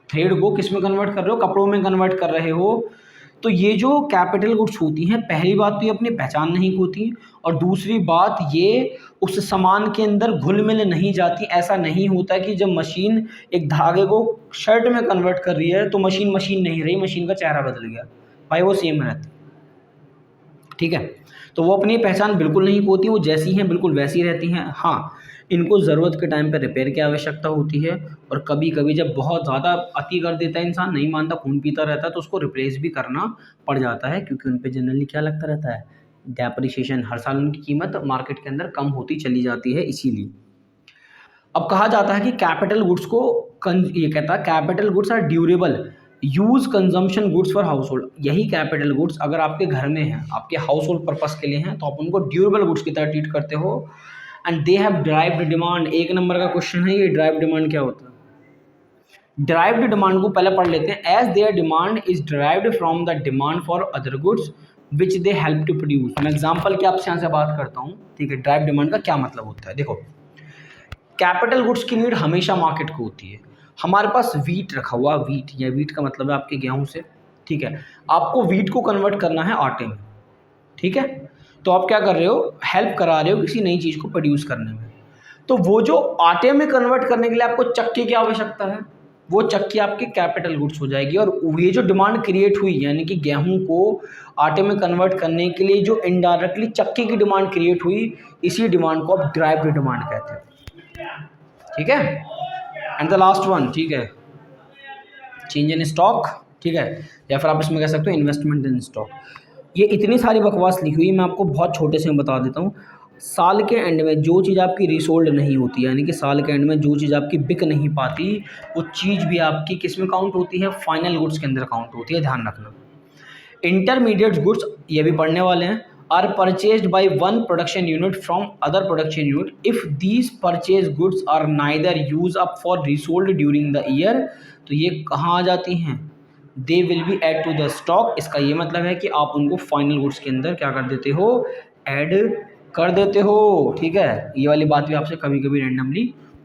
Speaker 1: थ्रेड को किस में कन्वर्ट कर रहे हो, कपड़ों में कन्वर्ट कर रहे हो, तो ये जो कैपिटल गुड्स होती हैं, पहली बात तो ये अपनी पहचान नहीं खोती, और दूसरी बात ये उस सामान के अंदर घुल मिल नहीं जाती। ऐसा नहीं होता कि जब मशीन एक धागे को शर्ट में कन्वर्ट कर रही है तो मशीन नहीं रही, मशीन का चेहरा बदल गया, भाई वो सेम रहती। ठीक है, तो वो अपनी पहचान बिल्कुल नहीं खोती, वो जैसी हैं बिल्कुल वैसी रहती हैं। हाँ, इनको ज़रूरत के टाइम पे रिपेयर की आवश्यकता होती है, और कभी कभी जब बहुत ज़्यादा अति कर देता है इंसान, नहीं मानता, खून पीता रहता है, तो उसको रिप्लेस भी करना पड़ जाता है, क्योंकि उन पे जनरली क्या लगता रहता है, डेप्रिसिएशन। हर साल उनकी कीमत मार्केट के अंदर कम होती चली जाती है, इसीलिए। अब कहा जाता है कि कैपिटल गुड्स को ये कहता है capital goods are durable use consumption goods for household. यही कैपिटल गुड्स अगर आपके घर में हैं, आपके हाउस होल्ड पर्पज़ के लिए हैं, तो आप उनको ड्यूरेबल गुड्स की तरह ट्रीट करते हो। And they have derived demand. एक नंबर का क्वेश्चन है ये, ड्राइव्ड डिमांड क्या होता है। ड्राइव्ड डिमांड को पहले पढ़ लेते हैं। As their demand is derived from the demand for other goods which they help to produce. मैं एग्जाम्पल की आपसे यहाँ से बात करता हूँ। ठीक है, ड्राइव्ड डिमांड का क्या मतलब होता है। देखो, कैपिटल गुड्स की नीड हमेशा मार्केट को होती है, हमारे पास वीट रखा हुआ, वीट या वीट का मतलब है आपके गेहूं से, ठीक है। आपको वीट को कन्वर्ट करना है आटे में, ठीक है। तो आप क्या कर रहे हो, हेल्प करा रहे हो किसी नई चीज़ को प्रोड्यूस करने में। तो वो जो आटे में कन्वर्ट करने के लिए आपको चक्की की आवश्यकता है, वो चक्की आपकी कैपिटल गुड्स हो जाएगी। और ये जो डिमांड क्रिएट हुई, यानी कि गेहूं को आटे में कन्वर्ट करने के लिए जो इनडायरेक्टली चक्की की डिमांड क्रिएट हुई, इसी डिमांड को आप ड्राइव्ड डिमांड कहते हैं, ठीक है। एंड द लास्ट वन, ठीक है, चेंज इन स्टॉक, ठीक है, या फिर आप इसमें कह सकते हो इन्वेस्टमेंट इन स्टॉक। ये इतनी सारी बकवास लिखी हुई है, मैं आपको बहुत छोटे से बता देता हूँ। साल के एंड में जो चीज़ आपकी रिसोल्ड नहीं होती, यानी कि साल के एंड में जो चीज़ आपकी बिक नहीं पाती, वो चीज़ भी आपकी किस में काउंट होती है, फाइनल गुड्स के अंदर काउंट होती है, ध्यान रखना। इंटरमीडिएट गुड्स, ये भी पढ़ने वाले हैं, are purchased by one production unit from other production unit if these purchase goods are neither use up for resold during the year. तो ये कहाँ आ जाती हैं, they will be add to the stock. इसका ये मतलब है कि आप उनको फाइनल गुड्स के अंदर क्या कर देते हो, ऐड कर देते हो, ठीक है। ये वाली बात भी आपसे कभी कभी रैंडमली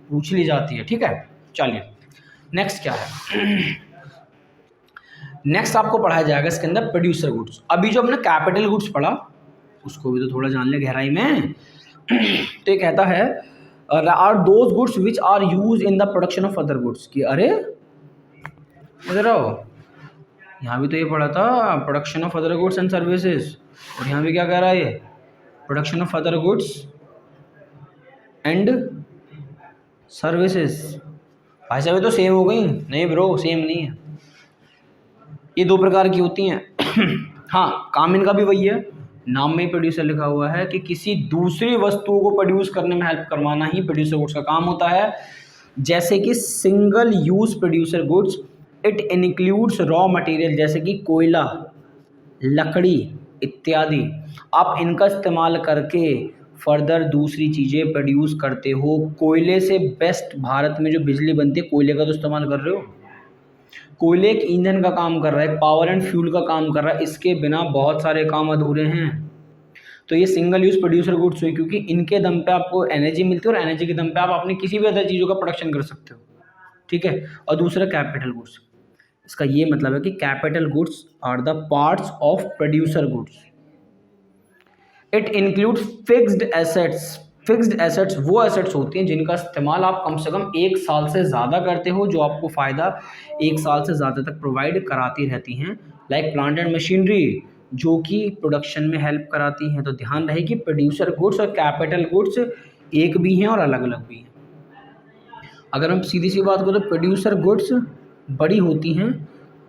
Speaker 1: पूछ ली जाती है, ठीक है। चलिए नेक्स्ट क्या है, नेक्स्ट आपको पढ़ाया जाएगा इसके अंदर प्रोड्यूसर गुड्स। अभी जो हमने कैपिटल गुड्स पढ़ा उसको भी तो थोड़ा जान ले गहराई में। तो ये कहता है are those goods which are use in the production of other goods, की अरे इधर आओ, यहाँ भी तो ये पढ़ा था production of other goods and services, और यहाँ भी क्या कह रहा है, ये production of other goods and services. भाई साहब तो सेम हो गई, नहीं ब्रो सेम नहीं है, ये दो प्रकार की होती हैं। हाँ, काम इनका भी वही है, नाम में ही प्रोड्यूसर लिखा हुआ है कि किसी दूसरी वस्तु को प्रोड्यूस करने में हेल्प करवाना ही प्रोड्यूसर गुड्स का काम होता है। जैसे कि single use producer goods, it includes raw material, जैसे कि कोयला, लकड़ी इत्यादि। आप इनका इस्तेमाल करके फर्दर दूसरी चीज़ें प्रोड्यूस करते हो। कोयले से बेस्ट भारत में जो बिजली बनती है, कोयले का तो इस्तेमाल कर रहे हो। कोयले एक ईंधन का काम कर रहा है, पावर एंड फ्यूल का काम कर रहा है, इसके बिना बहुत सारे काम अधूरे हैं। तो ये सिंगल यूज़ प्रोड्यूसर गुड्स हुई, क्योंकि इनके दम पे आपको एनर्जी मिलती है, और एनर्जी के दम पे आप अपनी किसी भी अदर चीज़ों का प्रोडक्शन कर सकते हो, ठीक है। और दूसरा कैपिटल गुड्स, इसका ये मतलब है कि capital goods are the parts of producer goods. It includes fixed assets. Fixed assets वो एसेट्स होती हैं जिनका इस्तेमाल आप कम से कम 1 साल से ज़्यादा करते हो, जो आपको फ़ायदा 1 साल से ज़्यादा तक प्रोवाइड कराती रहती हैं, लाइक प्लांट एंड मशीनरी, जो कि प्रोडक्शन में हेल्प कराती हैं। तो ध्यान रहे कि प्रोड्यूसर गुड्स और कैपिटल गुड्स एक भी हैं और अलग अलग भी हैं। अगर हम सीधी सी बात करें तो प्रोड्यूसर गुड्स बड़ी होती हैं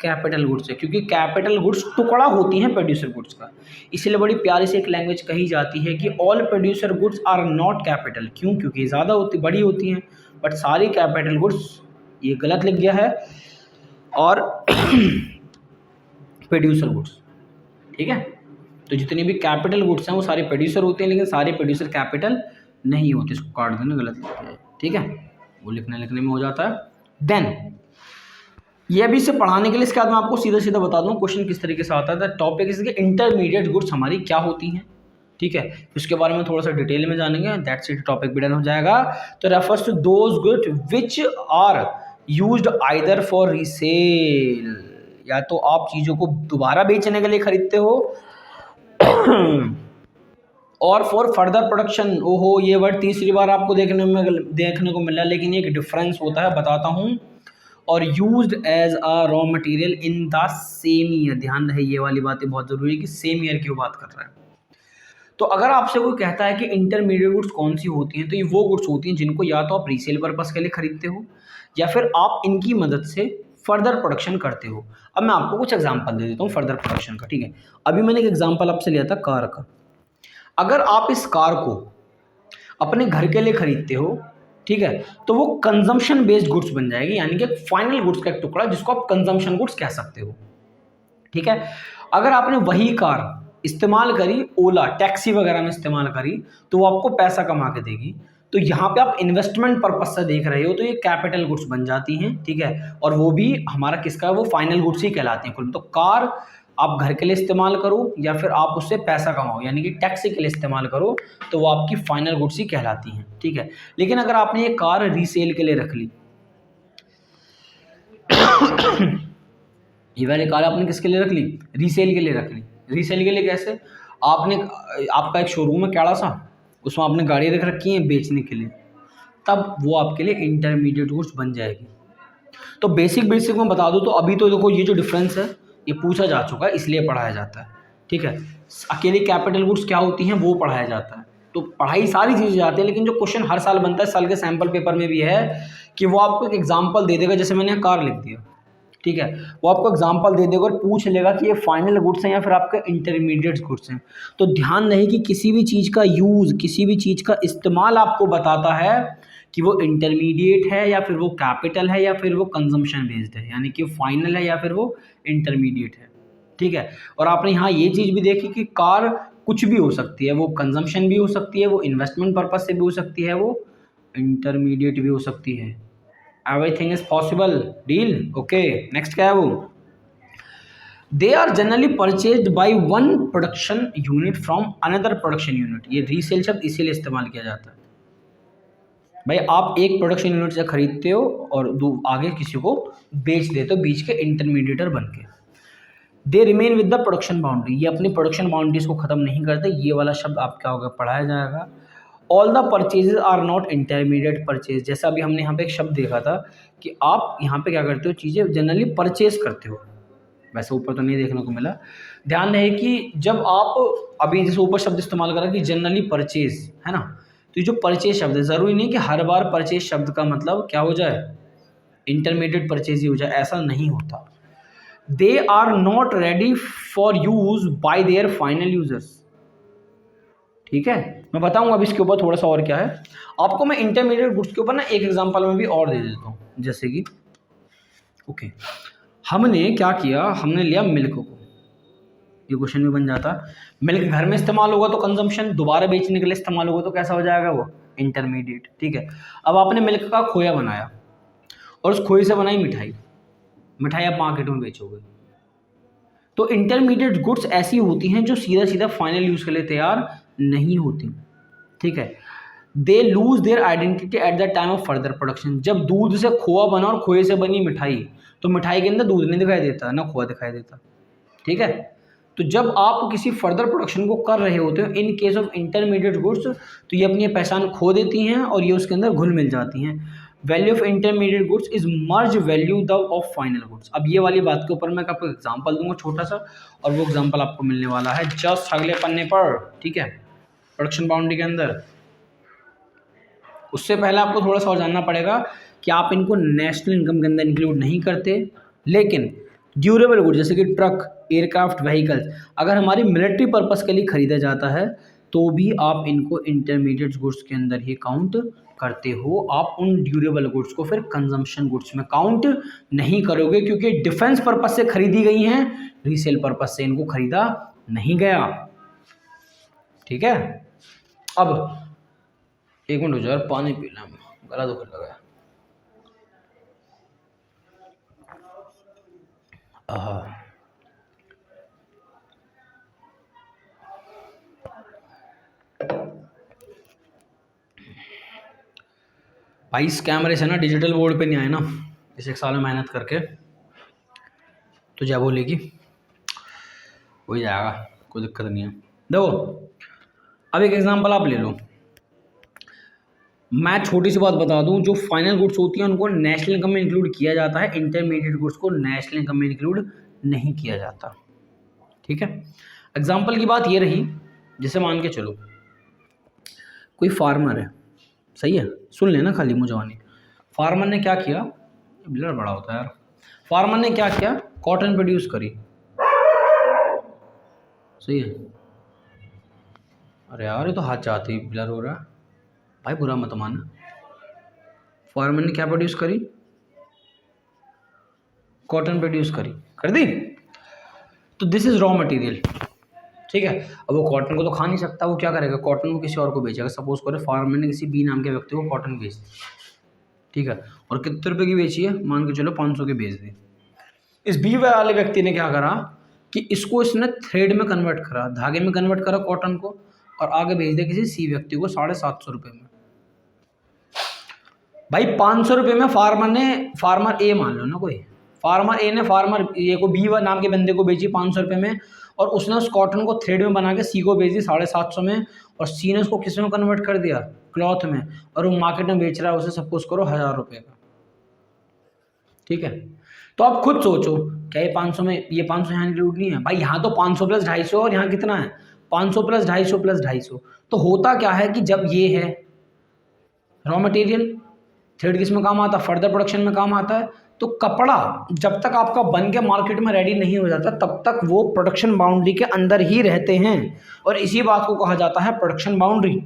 Speaker 1: कैपिटल गुड्स से, क्योंकि कैपिटल गुड्स टुकड़ा होती हैं प्रोड्यूसर गुड्स का। इसलिए बड़ी प्यारी से एक लैंग्वेज कही जाती है कि all producer goods are not capital. क्यों? क्योंकि ज़्यादा बड़ी होती हैं, बट सारी कैपिटल गुड्स, ये गलत लिख गया है, और प्रोड्यूसर गुड्स, ठीक है। तो जितनी भी कैपिटल गुड्स हैं वो सारे प्रोड्यूसर होते हैं, लेकिन सारे प्रोड्यूसर कैपिटल नहीं होते। इसको काट देना, गलत लिख दिया है, ठीक है, वो लिखने में हो जाता है। देन ये अभी से पढ़ाने के लिए इसके बाद मैं आपको सीधा सीधा बता दूं क्वेश्चन किस तरीके से आता है। टॉपिक इसके इंटरमीडिएट गुड्स हमारी क्या होती हैं, ठीक है, उसके बारे में थोड़ा सा डिटेल में जानेंगे। दैट्स इट, टॉपिक भी डन हो जाएगा। तो refers to those goods which are used either for resale, या तो आप चीज़ों को दोबारा बेचने के लिए खरीदते हो, और फॉर फर्दर प्रोडक्शन। ओहो, ये वर्ड तीसरी बार आपको देखने को मिला, लेकिन एक डिफरेंस होता है, बताता हूँ। और used as a raw material in the same year. ध्यान रहे, ये वाली बातें बहुत ज़रूरी है कि सेम ईयर की वो बात कर रहा है। तो अगर आपसे कोई कहता है कि इंटरमीडिएट गुड्स कौन सी होती हैं, तो ये वो गुड्स होती हैं जिनको या तो आप रीसेल पर्पस के लिए खरीदते हो, या फिर आप इनकी मदद से फर्दर प्रोडक्शन करते हो। अब मैं आपको कुछ एग्जांपल दे देता हूँ फर्दर प्रोडक्शन का, ठीक है। अभी मैंने एक एग्जांपल आपसे लिया था कार का। अगर आप इस कार को अपने घर के लिए खरीदते हो, ठीक है, तो वो कंजम्पशन बेस्ड गुड्स बन जाएगी, यानी कि फाइनल गुड्स का एक टुकड़ा जिसको आप कंजम्पशन गुड्स कह सकते हो, ठीक है। अगर आपने वही कार इस्तेमाल करी, ओला टैक्सी वगैरह में इस्तेमाल करी, तो वो आपको पैसा कमा के देगी। तो यहाँ पे आप इन्वेस्टमेंट पर्पस से देख रहे हो, तो ये कैपिटल गुड्स बन जाती हैं, ठीक है। और वो भी हमारा किसका, वो फाइनल गुड्स ही कहलाती हैं कुल। तो कार आप घर के लिए इस्तेमाल करो या फिर आप उससे पैसा कमाओ, यानी कि टैक्सी के लिए इस्तेमाल करो, तो वो आपकी फाइनल गुड्स ही कहलाती हैं, ठीक है। लेकिन अगर आपने ये कार रीसेल के लिए रख ली, ये वाली कार आपने किसके लिए रख ली? रीसेल के लिए रख ली। रीसेल के लिए कैसे? आपने आपका एक शोरूम है कैड़ा सा, उसमें आपने गाड़ी रख रखी है बेचने के लिए, तब वो आपके लिए इंटरमीडिएट गुड्स बन जाएगी। तो बेसिक में बता दूं तो अभी तो देखो ये जो डिफरेंस है ये पूछा जा चुका है, इसलिए पढ़ाया जाता है, ठीक है। अकेली कैपिटल गुड्स क्या होती हैं वो पढ़ाया जाता है। तो पढ़ाई सारी चीज़ें जाती है, लेकिन जो क्वेश्चन हर साल बनता है, साल के सैम्पल पेपर में भी है कि वो आपको एक एग्जाम्पल दे देगा, जैसे मैंने कार लिख दिया, ठीक है, वो आपको एग्जाम्पल दे देगा और पूछ लेगा कि ये फाइनल गुड्स हैं या फिर आपके इंटरमीडिएट गुड्स हैं। तो ध्यान रहे कि किसी भी चीज़ का यूज़, किसी भी चीज़ का इस्तेमाल आपको बताता है कि वो इंटरमीडिएट है या फिर वो कैपिटल है या फिर वो कंजम्पशन बेस्ड है, यानी कि फाइनल है या फिर वो इंटरमीडिएट है, ठीक है। और आपने यहाँ ये चीज़ भी देखी कि कार कुछ भी हो सकती है, वो कंजम्पशन भी हो सकती है, वो इन्वेस्टमेंट पर्पज से भी हो सकती है, वो इंटरमीडिएट भी हो सकती है। Everything is possible, deal, okay. Next क्या है वो? They are generally purchased by one production unit from another production unit. ये रीसेल शब्द इसीलिए इस्तेमाल किया जाता है भाई, आप एक प्रोडक्शन यूनिट से खरीदते हो और आगे किसी को बेच देते हो बीच के इंटरमीडिएटर बन के। They remain with the production boundary, ये अपनी प्रोडक्शन बाउंड्रीज को खत्म नहीं करते। ये वाला शब्द आप क्या होगा, पढ़ाया जाएगा। All the purchases are not intermediate purchase, जैसा अभी हमने यहाँ पे एक शब्द देखा था कि आप यहाँ पे क्या करते हो, चीज़ें जनरली परचेज करते हो, वैसे ऊपर तो नहीं देखने को मिला। ध्यान रहे कि जब आप अभी जैसे ऊपर शब्द इस्तेमाल करा कि जनरली परचेज, है ना, तो ये जो परचेज शब्द है, ज़रूरी नहीं कि हर बार परचेज शब्द का मतलब क्या हो जाए, इंटरमीडिएट परचेज ही हो जाए, ऐसा नहीं होता। They are not ready for use by their final users, ठीक है। मैं बताऊंगा अब इसके ऊपर थोड़ा सा और क्या है आपको। मैं इंटरमीडिएट गुड्स के ऊपर ना एक एग्जांपल में भी और दे देता हूँ, जैसे कि ओके, हमने क्या किया, हमने लिया मिल्क को, ये क्वेश्चन भी बन जाता, मिल्क घर में इस्तेमाल होगा तो कंजम्पशन, दोबारा बेचने के लिए इस्तेमाल होगा तो कैसा हो जाएगा वो, इंटरमीडिएट, ठीक है। अब आपने मिल्क का खोया बनाया और उस खोए से बनाई मिठाई, मिठाई आप मार्केट में बेचोगे, तो इंटरमीडिएट गुड्स ऐसी होती हैं जो सीधा सीधा फाइनल यूज के लिए तैयार नहीं होती, ठीक है। They lose their identity at the time of further production, जब दूध से खोआ बना और खोए से बनी मिठाई, तो मिठाई के अंदर दूध नहीं दिखाई देता ना खोआ दिखाई देता, ठीक है। तो जब आप किसी फर्दर प्रोडक्शन को कर रहे होते हो in case of intermediate goods, तो ये अपनी पहचान खो देती हैं और ये उसके अंदर घुल मिल जाती हैं। Value of intermediate goods is merge value the of final goods. अब ये वाली बात के ऊपर मैं आपको एग्जांपल दूंगा छोटा सा, और वो एग्जांपल आपको मिलने वाला है जस्ट अगले पन्ने पर, ठीक है, प्रोडक्शन बाउंड्री के अंदर। उससे पहले आपको थोड़ा सा और जानना पड़ेगा कि आप इनको नेशनल इनकम के अंदर इंक्लूड नहीं करते, लेकिन ड्यूरेबल गुड्स जैसे कि ट्रक, एयरक्राफ्ट, व्हीकल्स, अगर हमारी मिलिट्री पर्पस के लिए खरीदा जाता है तो भी आप इनको इंटरमीडिएट गुड्स के अंदर ही काउंट करते हो। आप उन ड्यूरेबल गुड्स को फिर कंजम्पशन गुड्स में काउंट नहीं करोगे, क्योंकि डिफेंस पर्पस से खरीदी गई हैं, रीसेल पर्पस से इनको खरीदा नहीं गया, ठीक है। अब एक मिनट हो जाए, पानी पीना, गला दुखने लगा है। भाई इस कैमरे से ना डिजिटल बोर्ड पे नहीं आए ना, इस एक साल में मेहनत करके, तो क्या बोलेगी, हो जाएगा, कोई दिक्कत नहीं है। देखो अब एक एग्जांपल आप ले लो, मैं छोटी सी बात बता दूं, जो फाइनल गुड्स होती हैं उनको नेशनल इनकम में इंक्लूड किया जाता है, इंटरमीडिएट गुड्स को नेशनल इनकम में इंक्लूड नहीं किया जाता, ठीक है। एग्जांपल की बात ये रही, जैसे मान के चलो कोई फार्मर है, सही है, सुन लेना खाली मुझवानी। फार्मर ने क्या किया, ब्लर बड़ा होता है यार, फार्मर ने क्या किया, कॉटन प्रोड्यूस करी, सही है। अरे यार ये तो हाथ चाहते ही ब्लर हो रहा है भाई, बुरा मत मानना। फार्मर ने क्या प्रोड्यूस करी, कॉटन प्रोड्यूस करी, कर दी, तो दिस इज रॉ मटेरियल, ठीक है। अब वो कॉटन को तो खा नहीं सकता, वो क्या करेगा, कॉटन को किसी और को बेचेगा। सपोज करो फार्मर ने किसी बी नाम के व्यक्ति को कॉटन बेच दी, ठीक है, और कितने रुपए की बेची है, मान के चलो 500 की बेच दी। इस बी वाले व्यक्ति ने क्या करा कि इसको इसने थ्रेड में कन्वर्ट करा, धागे में कन्वर्ट करा कॉटन को, और आगे भेज दिया किसी सी व्यक्ति को 750 रुपये में। भाई 500 रुपये में फार्मर ए मान लो ना, कोई फार्मर ए ने फार्मर ए को बी नाम के बंदे को बेची 500 रुपये में, और उसने उस कॉटन को थ्रेड में बना के सी को बेच दी 750 में, और सी ने उसको किस में कन्वर्ट कर दिया, क्लॉथ में, और वो मार्केट में बेच रहा है उसे सपोज करो 1000 रुपये का। ठीक है, तो आप खुद सोचो क्या ये 500 में, ये 500 यहाँ इंक्लूड नहीं है भाई, यहाँ तो 500 प्लस 250 और यहाँ कितना है 500 प्लस 250 प्लस 250। तो होता क्या है कि जब ये है रॉ मटेरियल, थ्रेड किस में काम आता है, फर्दर प्रोडक्शन में काम आता है। तो कपड़ा जब तक आपका बन के मार्केट में रेडी नहीं हो जाता तब तक वो प्रोडक्शन बाउंड्री के अंदर ही रहते हैं, और इसी बात को कहा जाता है प्रोडक्शन बाउंड्री।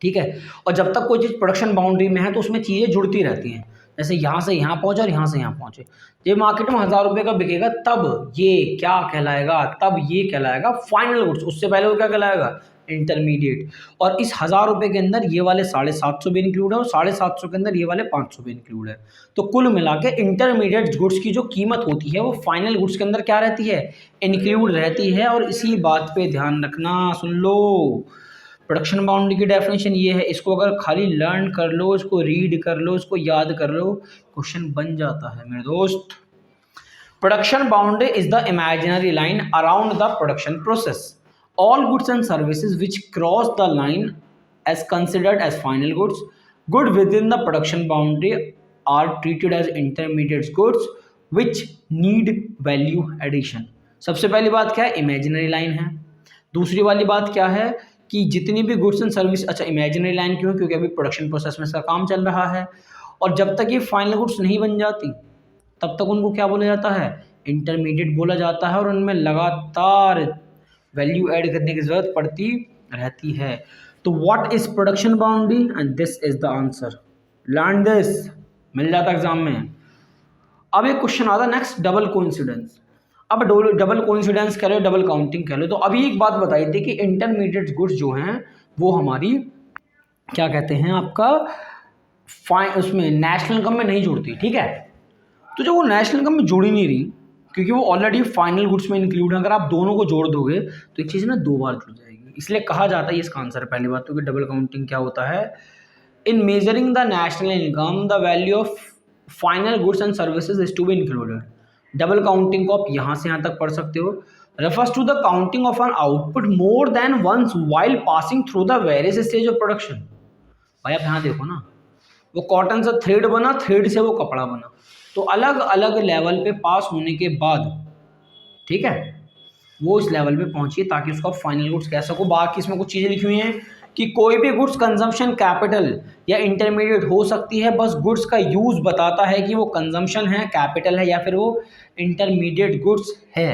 Speaker 1: ठीक है, और जब तक कोई चीज़ प्रोडक्शन बाउंड्री में है तो उसमें चीज़ें जुड़ती रहती हैं, जैसे यहाँ से यहाँ पहुँचे और यहाँ से यहाँ पहुँचे। जब मार्केट में 1000 रुपये का बिकेगा तब ये क्या कहलाएगा, तब ये कहलाएगा फाइनल गुड्स। उससे पहले वो क्या कहलाएगा, इंटरमीडिएट। और इस 1000 रुपये के अंदर ये वाले 750 भी इंक्लूड है, और 750 के अंदर ये वाले 500 भी इंक्लूड है। तो कुल मिला के इंटरमीडिएट गुड्स की जो कीमत होती है वो फाइनल गुड्स के अंदर क्या रहती है, इंक्लूड रहती है। और इसी बात पे ध्यान रखना, सुन लो, प्रोडक्शन बाउंड्री की डेफिनेशन ये है, इसको अगर खाली लर्न कर लो, इसको रीड कर लो, इसको याद कर लो, क्वेश्चन बन जाता है मेरे दोस्त। Production boundary is the imaginary line around the production process. All goods and services which cross the line as considered as final goods, good within the production boundary are treated as intermediate goods which need value addition। सबसे पहली बात क्या है, imaginary line है। दूसरी वाली बात क्या है कि जितनी भी गुड्स एंड सर्विस, अच्छा इमेजिनरी लाइन क्यों, क्योंकि अभी प्रोडक्शन प्रोसेस में इसका काम चल रहा है, और जब तक ये फाइनल गुड्स नहीं बन जाती तब तक उनको क्या बोला जाता है, इंटरमीडिएट बोला जाता है, और उनमें लगातार वैल्यू ऐड करने की जरूरत पड़ती रहती है। तो what is production boundary, and this is the answer, learn this, मिल जाता एग्जाम में। अब एक क्वेश्चन आता है नेक्स्ट, डबल कोइंसिडेंस। अब डबल कोइंसिडेंस कह लो, डबल काउंटिंग कह लो। तो अभी एक बात बताई थी कि इंटरमीडिएट गुड्स जो हैं वो हमारी क्या कहते हैं, आपका उसमें नेशनल इनकम में नहीं जुड़ती। ठीक है, तो जो वो नेशनल इनकम में जुड़ी नहीं रही क्योंकि वो ऑलरेडी फाइनल गुड्स में इंक्लूड है, अगर आप दोनों को जोड़ दोगे तो एक चीज़ ना 2 बार जुड़ जाएगी, इसलिए कहा जाता है, इसका आंसर है पहली बात तो कि डबल काउंटिंग क्या होता है, in measuring the national income the value of final goods and services is to be included. Double counting को आप यहाँ से यहाँ तक पढ़ सकते हो, refers to the counting of an output more than once while passing through the various stage of production. भाई आप यहाँ देखो ना, वो कॉटन से थ्रेड बना, थ्रेड से वो कपड़ा बना, तो अलग अलग लेवल पे पास होने के बाद, ठीक है, वो इस लेवल पे पहुंची ताकि उसका फाइनल गुड्स कह सको। बाकी इसमें कुछ चीज़ें लिखी हुई हैं कि कोई भी गुड्स कंजम्पशन कैपिटल या इंटरमीडिएट हो सकती है, बस गुड्स का यूज़ बताता है कि वो कंजम्पशन है, कैपिटल है, या फिर वो इंटरमीडिएट गुड्स है।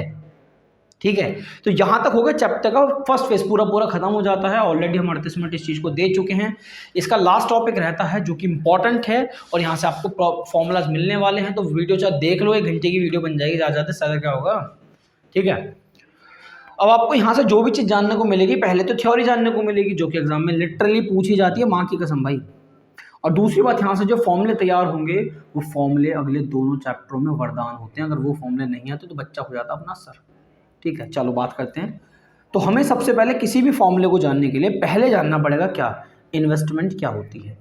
Speaker 1: ठीक है, तो यहाँ तक हो गया चैप्टर का फर्स्ट फेज, पूरा खत्म हो जाता है। ऑलरेडी हम 38 मिनट इस चीज़ को दे चुके हैं। इसका लास्ट टॉपिक रहता है जो कि इंपॉर्टेंट है, और यहाँ से आपको फॉर्मूलाज मिलने वाले हैं, तो वीडियो चाहे देख लो, 1 घंटे की वीडियो बन जाएगी ज़्यादा से ज़्यादा, क्या होगा। ठीक है, अब आपको यहाँ से जो भी चीज़ जानने को मिलेगी, पहले तो थ्योरी जानने को मिलेगी जो कि एग्जाम में लिटरली पूछी जाती है, माँ की कसम भाई। और दूसरी बात, यहाँ से जो फॉर्मूले तैयार होंगे वो फॉर्मूले अगले दोनों चैप्टरों में वरदान होते हैं। अगर वो फॉर्मूले नहीं आते तो बच्चा हो जाता अपना सर। ठीक है, चलो बात करते हैं। तो हमें सबसे पहले किसी भी फॉर्मूले को जानने के लिए पहले जानना पड़ेगा क्या, इन्वेस्टमेंट क्या होती है।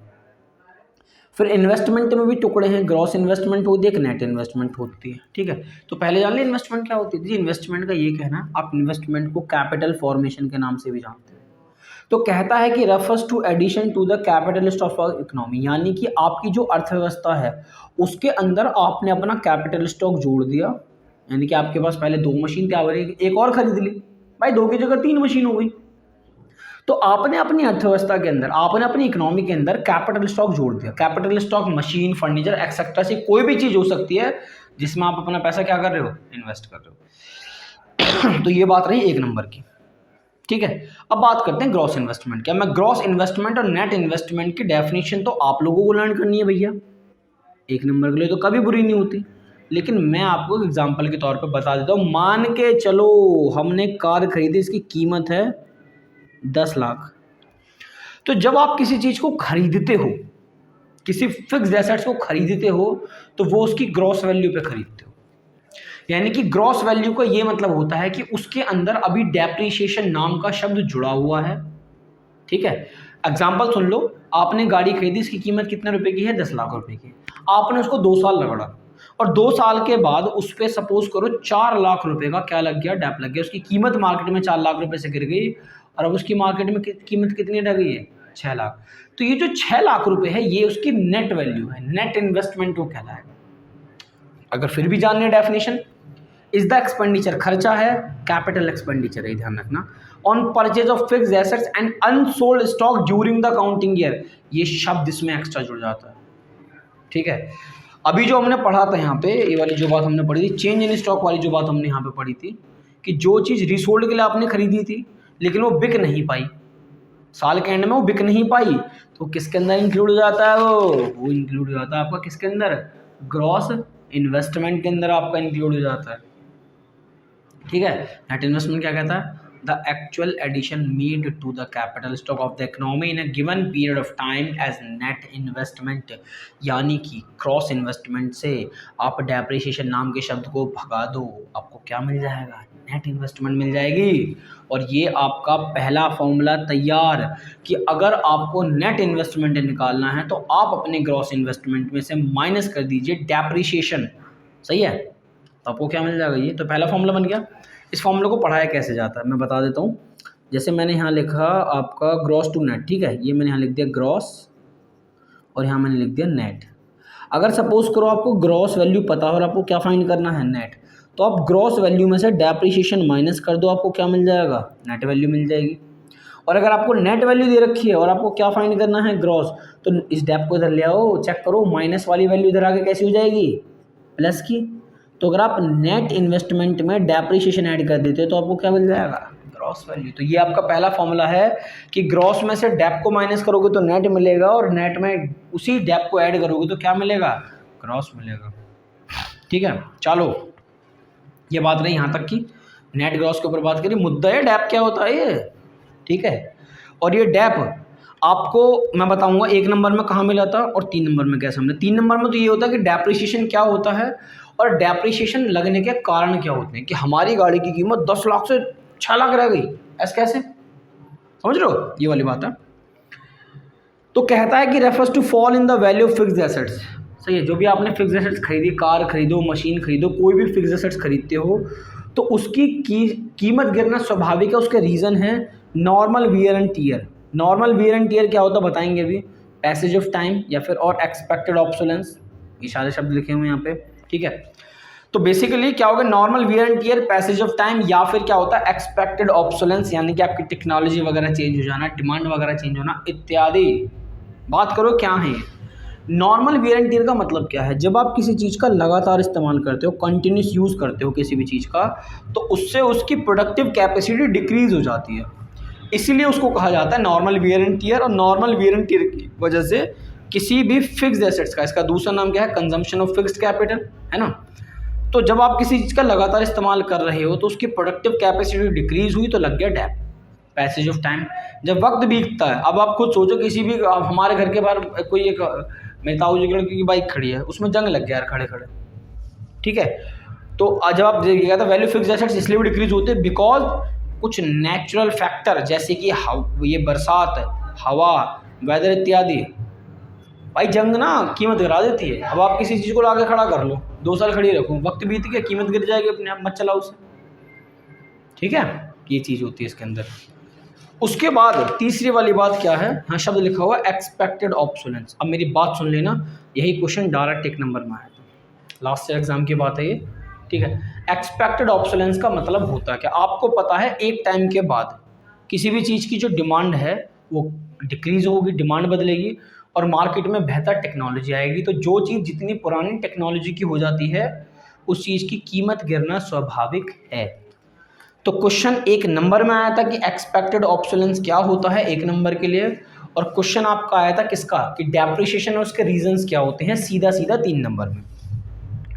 Speaker 1: फिर इन्वेस्टमेंट में भी टुकड़े हैं, ग्रॉस इन्वेस्टमेंट होती है, एक नेट इन्वेस्टमेंट होती है। ठीक है, तो पहले जान लें इन्वेस्टमेंट क्या होती है। जी, इन्वेस्टमेंट का ये कहना, आप इन्वेस्टमेंट को कैपिटल फॉर्मेशन के नाम से भी जानते हैं। तो कहता है कि refers to addition to the capitalist of economy, यानी कि आपकी जो अर्थव्यवस्था है उसके अंदर आपने अपना कैपिटल स्टॉक जोड़ दिया, यानी कि आपके पास पहले 2 मशीन थी, आपने एक और खरीद ली, भाई 2 की जगह 3 मशीन हो गई। तो आपने अपनी अर्थव्यवस्था के अंदर, आपने अपनी इकोनॉमी के अंदर कैपिटल स्टॉक जोड़ दिया। Capital stock machine, furniture etcetera से कोई भी चीज़ हो सकती है जिसमें आप अपना पैसा क्या कर रहे हो, इन्वेस्ट कर रहे हो। तो ये बात रही 1 नंबर की। ठीक है, अब बात करते हैं ग्रॉस इन्वेस्टमेंट क्या। मैं ग्रॉस इन्वेस्टमेंट और नेट इन्वेस्टमेंट की डेफिनेशन तो आप लोगों को लर्न करनी है भैया, 1 नंबर के लिए तो कभी बुरी नहीं होती, लेकिन मैं आपको एग्जांपल के तौर पे बता देता हूँ। मान के चलो हमने कार खरीदी, इसकी कीमत है 10 लाख। तो जब आप किसी चीज़ को खरीदते हो, किसी फिक्स्ड एसेट्स को खरीदते हो, तो वो उसकी ग्रॉस वैल्यू पे खरीदते हो। यानी कि ग्रॉस वैल्यू का ये मतलब होता है कि उसके अंदर अभी डेप्रिसिएशन नाम का शब्द जुड़ा हुआ है। ठीक है, एग्जाम्पल सुन लो, आपने गाड़ी खरीदी, इसकी कीमत कितने रुपए की है, 10 लाख रुपए की। आपने उसको 2 साल रगड़ा, और 2 साल के बाद उस पर सपोज करो 4 लाख रुपए का क्या लग गया, डैप लग गया, उसकी कीमत मार्केट में 4 लाख रुपए से गिर गई और अब उसकी मार्केट में कीमत कितनी रह गई है, 6 लाख। तो ये जो 6 लाख रुपए है ये उसकी नेट वैल्यू है, नेट इन्वेस्टमेंट वो कहलाएगा। अगर फिर भी जानने डेफिनेशन, इज द एक्सपेंडिचर खर्चा है, कैपिटल एक्सपेंडिचर है, ध्यान रखना, on purchase of fixed assets and unsold stock during the counting year, ये शब्द इसमें एक्स्ट्रा जुड़ जाता है। ठीक है, अभी जो हमने पढ़ा था यहाँ पे, ये वाली जो बात हमने पढ़ी थी, चेंज इन स्टॉक वाली जो बात हमने यहाँ पे पढ़ी थी, कि जो चीज़ रिसोल्ड के लिए आपने खरीदी थी लेकिन वो बिक नहीं पाई, साल के एंड में वो बिक नहीं पाई, तो किसके अंदर इंक्लूड हो जाता है, वो इंक्लूड हो जाता है आपका किसके अंदर, ग्रॉस इन्वेस्टमेंट के अंदर आपका इंक्लूड हो जाता है। ठीक है, नेट इन्वेस्टमेंट क्या कहता है, the actual addition made to the capital stock of the economy in a given period of time as net investment, यानी कि क्रॉस इन्वेस्टमेंट से आप डेप्रिसिएशन नाम के शब्द को भगा दो, आपको क्या मिल जाएगा, नेट इन्वेस्टमेंट मिल जाएगी। और ये आपका पहला फॉर्मूला तैयार कि अगर आपको नेट इन्वेस्टमेंट निकालना है तो आप अपने ग्रॉस इन्वेस्टमेंट में से माइनस कर दीजिए डेप्रिसिएशन, सही है, तो आपको क्या मिल जाएगा, ये तो पहला फॉर्मूला बन गया। इस फॉर्मूले को पढ़ाया कैसे जाता है मैं बता देता हूँ। जैसे मैंने यहाँ लिखा आपका ग्रॉस टू नेट, ठीक है, ये मैंने यहाँ लिख दिया ग्रॉस और यहाँ मैंने लिख दिया नेट। अगर सपोज करो आपको ग्रॉस वैल्यू पता हो और आपको क्या फाइंड करना है, नेट, तो आप ग्रॉस वैल्यू में से डेप्रिसिएशन माइनस कर दो, आपको क्या मिल जाएगा, नेट वैल्यू मिल जाएगी। और अगर आपको नेट वैल्यू दे रखी है और आपको क्या फाइंड करना है, ग्रॉस, तो इस डेप को इधर ले आओ, चेक करो माइनस वाली वैल्यू इधर आके कैसी हो जाएगी, प्लस की। तो अगर आप नेट इन्वेस्टमेंट में डेप्रिसिएशन ऐड कर देते हो तो आपको क्या मिल जाएगा, ग्रॉस वैल्यू। तो ये आपका पहला फॉर्मूला है कि ग्रॉस में से डेप को माइनस करोगे तो नेट मिलेगा और नेट में उसी डेप को ऐड करोगे तो क्या मिलेगा, ग्रॉस मिलेगा। ठीक है, चलो ये बात रही यहाँ तक की, नेट ग्रॉस के ऊपर बात करिए। मुद्दा है डेप क्या होता है ये, ठीक है, और ये डेप आपको मैं बताऊंगा 1 नंबर में कहाँ मिला था और 3 नंबर में कैसे हमने। 3 नंबर में तो ये होता है कि डेप्रिसिएशन क्या होता है और डेप्रिसिएशन लगने के कारण क्या होते हैं, कि हमारी गाड़ी की कीमत 10 लाख से 6 लाख रह गई, ऐसे कैसे, समझ रहे हो, ये वाली बात है। तो कहता है कि refers to fall in the value of fixed assets, सही है, जो भी आपने फिक्स्ड एसेट्स खरीदी, कार खरीदो, मशीन खरीदो, कोई भी फिक्स्ड एसेट्स खरीदते हो तो उसकी कीमत गिरना स्वाभाविक है। उसके रीज़न है normal wear and tear. Normal wear and tear क्या होता है बताएंगे अभी, पैसेज ऑफ टाइम या फिर और एक्सपेक्टेड ऑब्सोलेंस, ये सारे शब्द लिखे हुए हैं यहाँ पे, ठीक है। तो बेसिकली क्या होगा, normal wear and tear, passage of time, या फिर क्या होता है एक्सपेक्टेड ऑब्सोलेंस, यानी कि आपकी टेक्नोलॉजी वगैरह चेंज हो जाना, डिमांड वगैरह चेंज होना इत्यादि। बात करो क्या है नॉर्मल वियर एंड टीयर का मतलब क्या है, जब आप किसी चीज़ का लगातार इस्तेमाल करते हो, कंटिन्यूस यूज़ करते हो किसी भी चीज़ का, तो उससे उसकी प्रोडक्टिव कैपेसिटी डिक्रीज हो जाती है, इसीलिए उसको कहा जाता है नॉर्मल वियर एंड टीयर। और नॉर्मल वियर एंड टीयर की वजह से किसी भी फिक्स्ड एसेट्स का, इसका दूसरा नाम क्या है, कंजम्पशन ऑफ फिक्स्ड कैपिटल, है ना। तो जब आप किसी चीज़ का लगातार इस्तेमाल कर रहे हो तो उसकी प्रोडक्टिव कैपेसिटी डिक्रीज हुई तो लग गया डेप, पैसेज ऑफ टाइम। जब वक्त बीतता है, अब आप खुद सोचो, किसी भी हमारे घर के बाहर कोई एक मेरे ताऊ जी की लड़की की बाइक खड़ी है, उसमें जंग लग गया यार खड़े खड़े, ठीक है। तो जब आप देखिएगा तो वैल्यू फिक्स्ड एसेट्स इसलिए भी डिक्रीज होते हैं बिकॉज कुछ नेचुरल फैक्टर जैसे कि ये बरसात, हवा, वेदर इत्यादि, भाई जंग ना कीमत गिरा देती है। अब आप किसी चीज़ को लाके खड़ा कर लो, 2 साल खड़ी रखो, वक्त बीत गया कीमत गिर जाएगी अपने आप, मत चलाओ उसे, ठीक है, ये चीज़ होती है इसके अंदर। उसके बाद तीसरी वाली बात क्या है, हाँ शब्द लिखा हुआ एक्सपेक्टेड ऑब्सोलेंस। अब मेरी बात सुन लेना, यही क्वेश्चन डायरेक्ट 1 नंबर में आया था, लास्ट ईयर एग्जाम की बात है ये, ठीक है। एक्सपेक्टेड ऑब्सोलेंस का मतलब होता है कि आपको पता है एक टाइम के बाद किसी भी चीज़ की जो डिमांड है वो डिक्रीज होगी, डिमांड बदलेगी और मार्केट में बेहतर टेक्नोलॉजी आएगी। तो जो चीज़ जितनी पुरानी टेक्नोलॉजी की हो जाती है उस चीज़ की कीमत गिरना स्वाभाविक है। तो क्वेश्चन 1 नंबर में आया था कि एक्सपेक्टेड ऑब्सोलेंस क्या होता है 1 नंबर के लिए, और क्वेश्चन आपका आया था किसका, कि डेप्रिसिएशन और उसके रीजंस क्या होते हैं, सीधा सीधा 3 नंबर में,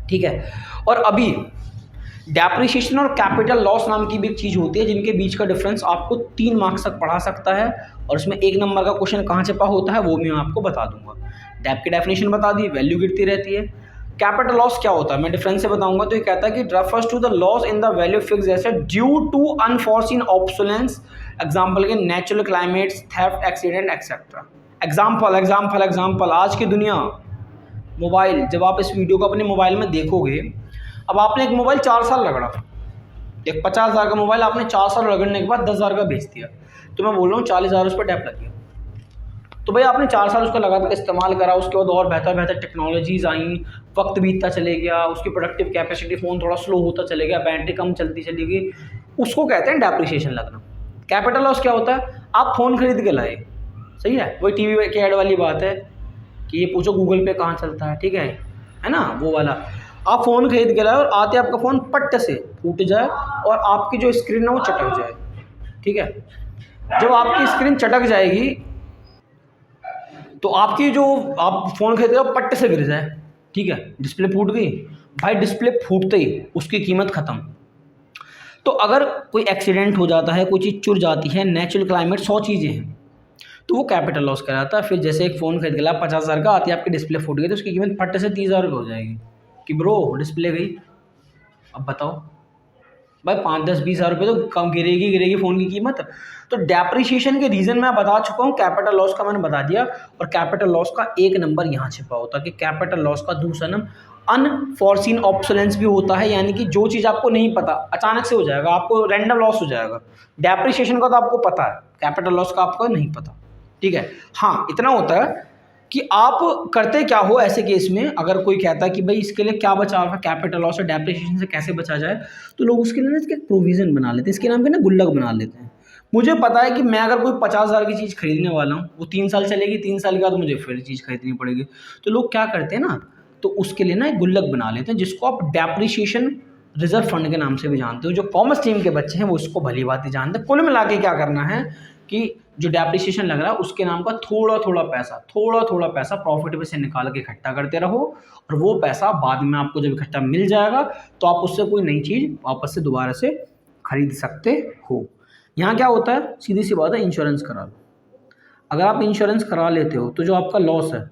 Speaker 1: ठीक है। और अभी डेप्रिसिएशन और कैपिटल लॉस नाम की भी एक चीज़ होती है जिनके बीच का डिफरेंस आपको 3 मार्क्स तक पढ़ा सकता है, और उसमें 1 नंबर का क्वेश्चन कहाँ छिपा होता है वो भी मैं आपको बता दूंगा। डेप की डेफिनेशन बता दी, वैल्यू गिरती रहती है। कैपिटल लॉस क्या होता है मैं डिफरेंस से बताऊंगा। तो ये कहता है कि refers to the loss in the value fixed asset due to unforeseen obsolescence, example के natural climates, theft, accident etcetera. Example, आज की दुनिया मोबाइल, जब आप इस वीडियो को अपने मोबाइल में देखोगे, अब आपने एक मोबाइल 4 साल रगड़ा, एक 50,000 का मोबाइल आपने 4 साल रगड़ने के बाद 10,000 का बेच दिया, तो मैं बोल रहा हूँ 40,000 उस पर टैप लग गया। तो भाई आपने 4 साल उसका लगातार इस्तेमाल करा, उसके बाद और बेहतर बेहतर टेक्नोलॉजीज़ आई, वक्त बीतता चले गया, उसकी प्रोडक्टिव कैपेसिटी फ़ोन थोड़ा स्लो होता चले गया, बैटरी कम चलती चली गई, उसको कहते हैं डेप्रिसिएशन लगना। कैपिटल लॉस क्या होता है? आप फ़ोन खरीद के लाए, सही है, वही टीवी के ऐड वाली बात है कि ये पूछो गूगल पे कहाँ चलता है, ठीक है ना, वो वाला। आप फ़ोन खरीद के लाए और आते आपका फ़ोन पट्ट से फूट जाए और आपकी जो स्क्रीन है वो चटक जाए, ठीक है। जब आपकी स्क्रीन चटक जाएगी तो आपकी जो आप फ़ोन खरीदते हो पट्ट से गिर जाए, ठीक है, डिस्प्ले फूट गई, भाई डिस्प्ले फूटते ही उसकी कीमत ख़त्म। तो अगर कोई एक्सीडेंट हो जाता है, कोई चीज़ चुर जाती है, नेचुरल क्लाइमेट, 100 चीज़ें हैं, तो वो कैपिटल लॉस कहलाता है। फिर जैसे एक फ़ोन खरीद के ला 50,000 का, आती है आपकी डिस्प्ले फूट गई तो उसकी कीमत फट से 30,000 हो जाएगी कि ब्रो डिस्प्ले गई। अब बताओ भाई 5, 10, 20,000 रुपये तो कम गिरेगी फ़ोन की कीमत। तो डेप्रिसिएशन के रीज़न मैं बता चुका हूँ, कैपिटल लॉस का मैंने बता दिया, और कैपिटल लॉस का एक नंबर यहाँ छिपा होता है कि कैपिटल लॉस का दूसरा नाम अनफॉर्सिन ऑब्सोलेंस भी होता है, यानी कि जो चीज़ आपको नहीं पता अचानक से हो जाएगा, आपको रैंडम लॉस हो जाएगा। डेप्रिसिएशन का तो आपको पता है, कैपिटल लॉस का आपको नहीं पता, ठीक है। हाँ, इतना होता है कि आप करते क्या हो ऐसे केस में, अगर कोई कहता है कि भाई इसके लिए क्या बचा हुआ, कैपिटल लॉस और डेप्रिसिएशन से कैसे बचा जाए, तो लोग उसके लिए ना इसके प्रोविज़न बना लेते हैं, इसके नाम पे ना गुल्लक बना लेते हैं। मुझे पता है कि मैं अगर कोई 50,000 की चीज़ खरीदने वाला हूँ, वो 3 साल चलेगी, 3 साल के बाद मुझे फिर चीज़ खरीदनी पड़ेगी, तो लोग क्या करते हैं ना, तो उसके लिए ना एक गुल्लक बना लेते हैं, जिसको आप डेप्रिसिएशन रिजर्व फंड के नाम से भी जानते हो। जो कॉमर्स स्ट्रीम के बच्चे हैं वो उसको भली बात ही जानते हैं। कुल मिला के क्या करना है कि जो डेप्रिसिएशन लग रहा है उसके नाम का थोड़ा थोड़ा पैसा प्रॉफिट में से निकाल के इकट्ठा करते रहो, और वो पैसा बाद में आपको जब इकट्ठा मिल जाएगा तो आप उससे कोई नई चीज़ वापस से दोबारा से खरीद सकते हो। यहाँ क्या होता है, सीधी सी बात है, इंश्योरेंस करा लो। अगर आप इंश्योरेंस करा लेते हो तो जो आपका लॉस है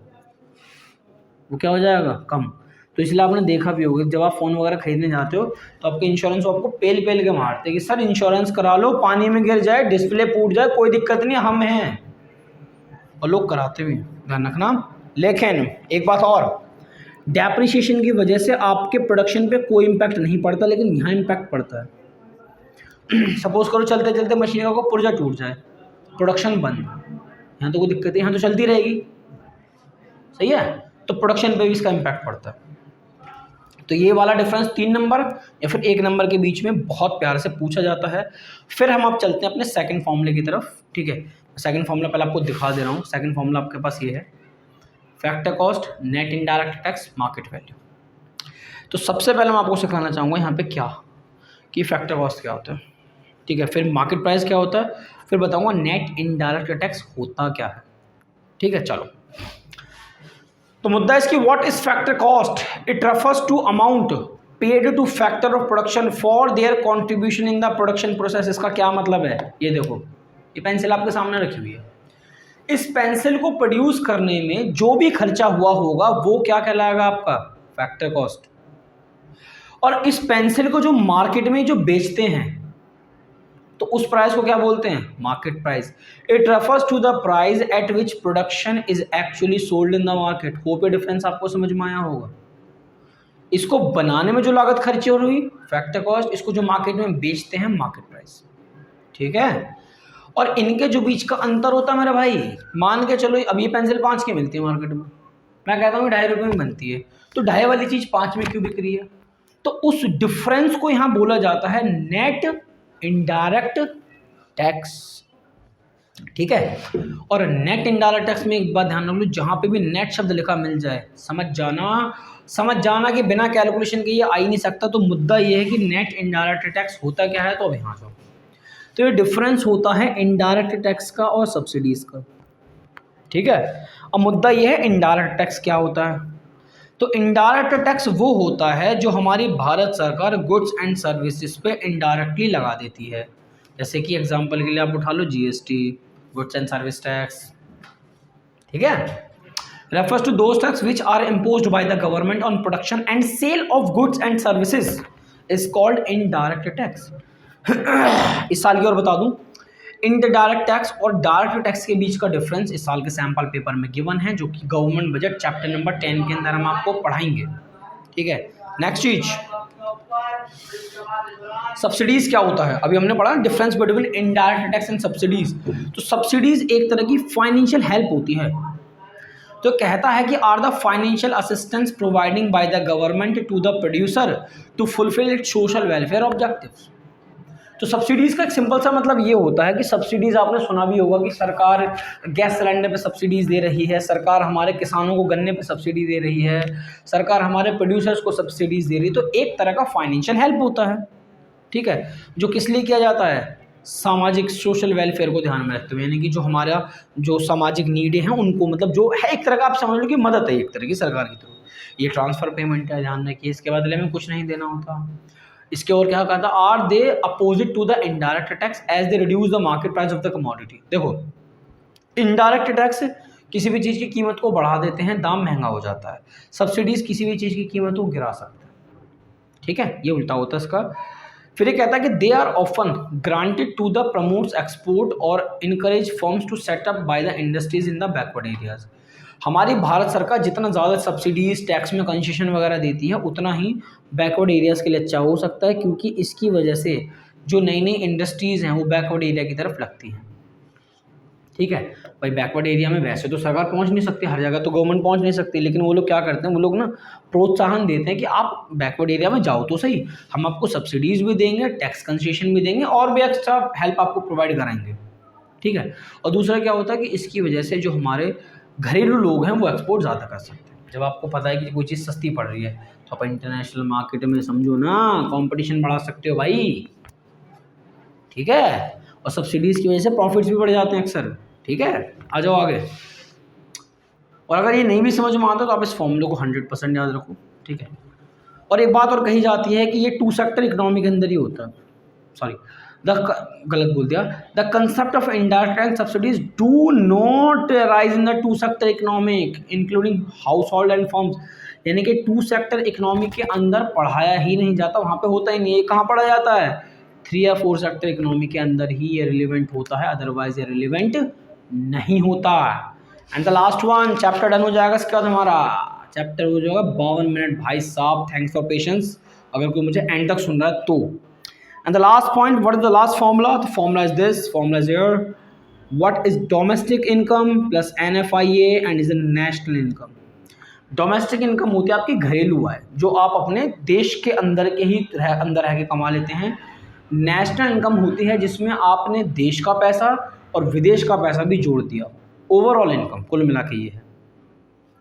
Speaker 1: वो क्या हो जाएगा, कम। तो इसलिए आपने देखा भी होगा जब आप फ़ोन वगैरह खरीदने जाते हो तो आपके इंश्योरेंस आपको पेल के मारते हैं कि सर इंश्योरेंस करा लो, पानी में गिर जाए, डिस्प्ले फूट जाए, कोई दिक्कत नहीं, हम हैं, और लोग कराते भी, ध्यान रखना। लेकिन एक बात और, डेप्रिसिएशन की वजह से आपके प्रोडक्शन पे कोई इम्पैक्ट नहीं पड़ता, लेकिन यहाँ इम्पैक्ट पड़ता है। सपोज़ करो चलते चलते मशीन का पुर्जा टूट जाए, प्रोडक्शन बंद, यहाँ तो कोई दिक्कत है, यहाँ तो चलती रहेगी, सही है, तो प्रोडक्शन पे भी इसका इम्पैक्ट पड़ता है। तो ये वाला डिफरेंस 3 नंबर या फिर 1 नंबर के बीच में बहुत प्यार से पूछा जाता है। फिर हम अब चलते हैं अपने सेकंड फॉर्मूले की तरफ, ठीक है। सेकंड फॉर्मूला पहले आपको दिखा दे रहा हूँ। सेकंड फॉर्मूला आपके पास ये है, factor cost, net indirect tax, market value. तो सबसे पहले मैं आपको सिखाना चाहूँगा यहाँ पे क्या कि फैक्टर कॉस्ट क्या होता है, ठीक है, फिर मार्केट प्राइस क्या होता है, फिर बताऊँगा नेट इनडायरेक्ट टैक्स होता क्या है, ठीक है। चलो, तो मुद्दा इसकी what is factor cost, it refers to amount paid to factor of production for their contribution in the production process. इसका क्या मतलब है, ये देखो, ये पेंसिल आपके सामने रखी हुई है, इस पेंसिल को प्रोड्यूस करने में जो भी खर्चा हुआ होगा वो क्या कहलाएगा, आपका फैक्टर कॉस्ट। और इस पेंसिल को जो मार्केट में जो बेचते हैं तो उस प्राइस को क्या बोलते हैं, market price. It refers to the price at which production is actually sold in the market. Hope ये डिफरेंस आपको समझ में आया होगा। इसको बनाने में जो लागत खर्ची हो रही फैक्टर कॉस्ट, इसको जो मार्केट में बेचते हैं मार्केट प्राइस, ठीक है। और इनके जो बीच का अंतर होता है मेरे भाई, मान के चलो अब ये पेंसिल 5 की मिलती है मार्केट में, मैं कहता हूँ 2.5 रुपये में बनती है, तो 2.5 वाली चीज़ 5 में क्यों बिक रही है, तो उस डिफरेंस को यहाँ बोला जाता है नेट इनडायरेक्ट टैक्स, ठीक है। और नेट इनडायरेक्ट टैक्स में एक बात ध्यान रख लो, जहाँ पे भी नेट शब्द लिखा मिल जाए समझ जाना कि बिना कैलकुलेशन के ये आ ही नहीं सकता। तो मुद्दा ये है कि नेट इनडायरेक्ट टैक्स होता क्या है, तो अब यहाँ जाओ, तो ये डिफरेंस होता है इनडायरेक्ट टैक्स का और सब्सिडीज का, ठीक है। अब मुद्दा ये है इनडायरेक्ट टैक्स क्या होता है, तो इनडायरेक्ट टैक्स वो होता है जो हमारी भारत सरकार गुड्स एंड सर्विसेज पे इनडायरेक्टली लगा देती है। जैसे कि एग्जांपल के लिए आप उठा लो GST, goods and service tax, ठीक है। Refers to those tax which are imposed by the government on production and sale of goods and services is called indirect tax. इस साल की और बता दूं, इनडायरेक्ट टैक्स और डायरेक्ट टैक्स के बीच का डिफरेंस इस साल के सैम्पल पेपर में गिवन है, जो कि गवर्नमेंट बजट चैप्टर नंबर 10 के अंदर हम आपको पढ़ाएंगे। ठीक है, नेक्स्ट चीज सब्सिडीज क्या होता है। अभी हमने पढ़ा difference between indirect tax and subsidies. तो सब्सिडीज एक तरह की फाइनेंशियल हेल्प होती है। तो कहता है कि are the financial assistance providing by the government to the producer to fulfil its social welfare objectives. तो सब्सिडीज़ का एक सिंपल सा मतलब ये होता है कि सब्सिडीज़ आपने सुना भी होगा कि सरकार गैस सिलेंडर पे सब्सिडीज़ दे रही है, सरकार हमारे किसानों को गन्ने पे सब्सिडी दे रही है, सरकार हमारे प्रोड्यूसर्स को सब्सिडीज़ दे रही है। तो एक तरह का फाइनेंशियल हेल्प होता है। ठीक है, जो किस लिए किया जाता है, सामाजिक सोशल वेलफेयर को ध्यान में रखते हुए, यानी कि जो हमारा जो सामाजिक नीडें हैं उनको, मतलब जो है एक तरह का आप समझ लो कि मदद है एक तरह की सरकार की तरफ। ये ट्रांसफ़र पेमेंट है, ध्यान रखिए, इसके बदले में कुछ नहीं देना होता। इसके और क्या कहता है, are they opposite to the indirect tax as they reduce the market price of the commodity. देखो, इनडायरेक्ट टैक्स किसी भी चीज़ की कीमत को बढ़ा देते हैं, दाम महंगा हो जाता है। सब्सिडीज़ किसी भी चीज़ की कीमत को गिरा सकते हैं। ठीक है, ये उल्टा होता है इसका। फिर ये कहता है कि they are often granted to the promotes export और encourage firms to set up by the industries in the backward areas. हमारी भारत सरकार जितना ज़्यादा सब्सिडीज़ टैक्स में कंसेशन वगैरह देती है उतना ही बैकवर्ड एरियाज़ के लिए अच्छा हो सकता है, क्योंकि इसकी वजह से जो नई नई इंडस्ट्रीज़ हैं वो बैकवर्ड एरिया की तरफ लगती हैं। ठीक है भाई, बैकवर्ड एरिया में वैसे तो सरकार पहुंच नहीं सकती, हर जगह तो गवर्नमेंट पहुंच नहीं सकती, लेकिन वो लोग क्या करते हैं, वो लोग ना प्रोत्साहन देते हैं कि आप बैकवर्ड एरिया में जाओ तो सही, हम आपको सब्सिडीज़ भी देंगे, टैक्स कंसेशन भी देंगे और भी एक्स्ट्रा हेल्प आपको प्रोवाइड कराएंगे। ठीक है, और दूसरा क्या होता है कि इसकी वजह से जो हमारे घरेलू लोग हैं वो एक्सपोर्ट ज़्यादा कर सकते हैं। जब आपको पता है कि कोई चीज़ सस्ती पड़ रही है तो आप इंटरनेशनल मार्केट में समझो ना कंपटीशन बढ़ा सकते हो भाई। ठीक है, और सब्सिडीज़ की वजह से प्रॉफिट्स भी बढ़ जाते हैं अक्सर। ठीक है, आ जाओ आगे। और अगर ये नहीं भी समझ में आता तो आप इस फॉर्मूले को 100% याद रखो। ठीक है, और एक बात और कही जाती है कि ये टू सेक्टर इकोनॉमी के अंदर ही होता है। सॉरी, गलत बोल दिया। The concept of indirect subsidies do not rise in the two sector economic including house hold and firms. यानी कि टू सेक्टर इकोनॉमी के अंदर पढ़ाया ही नहीं जाता, वहाँ पे होता ही नहीं। ये कहाँ पढ़ा जाता है, 3 या 4 सेक्टर इकोनॉमी के अंदर ही ये रिलेवेंट होता है, अदरवाइज ये रिलेवेंट नहीं होता। And the last one, chapter done हो जाएगा। इसके बाद हमारा चैप्टर हो जाएगा 52 मिनट। भाई साहब, थैंक्स फॉर पेशेंस, अगर कोई मुझे एंड तक सुन रहा है तो। And the last point, what is the last formula? The formula is this, formula is here. What is domestic income plus NFIA and is the national income? Domestic income होती है आपकी घरेलू आय, जो आप अपने देश के अंदर के ही अंदर रह के कमा लेते हैं। नेशनल इनकम होती है जिसमें आपने देश का पैसा और विदेश का पैसा भी जोड़ दिया। ओवरऑल इनकम कुल मिला के ये है।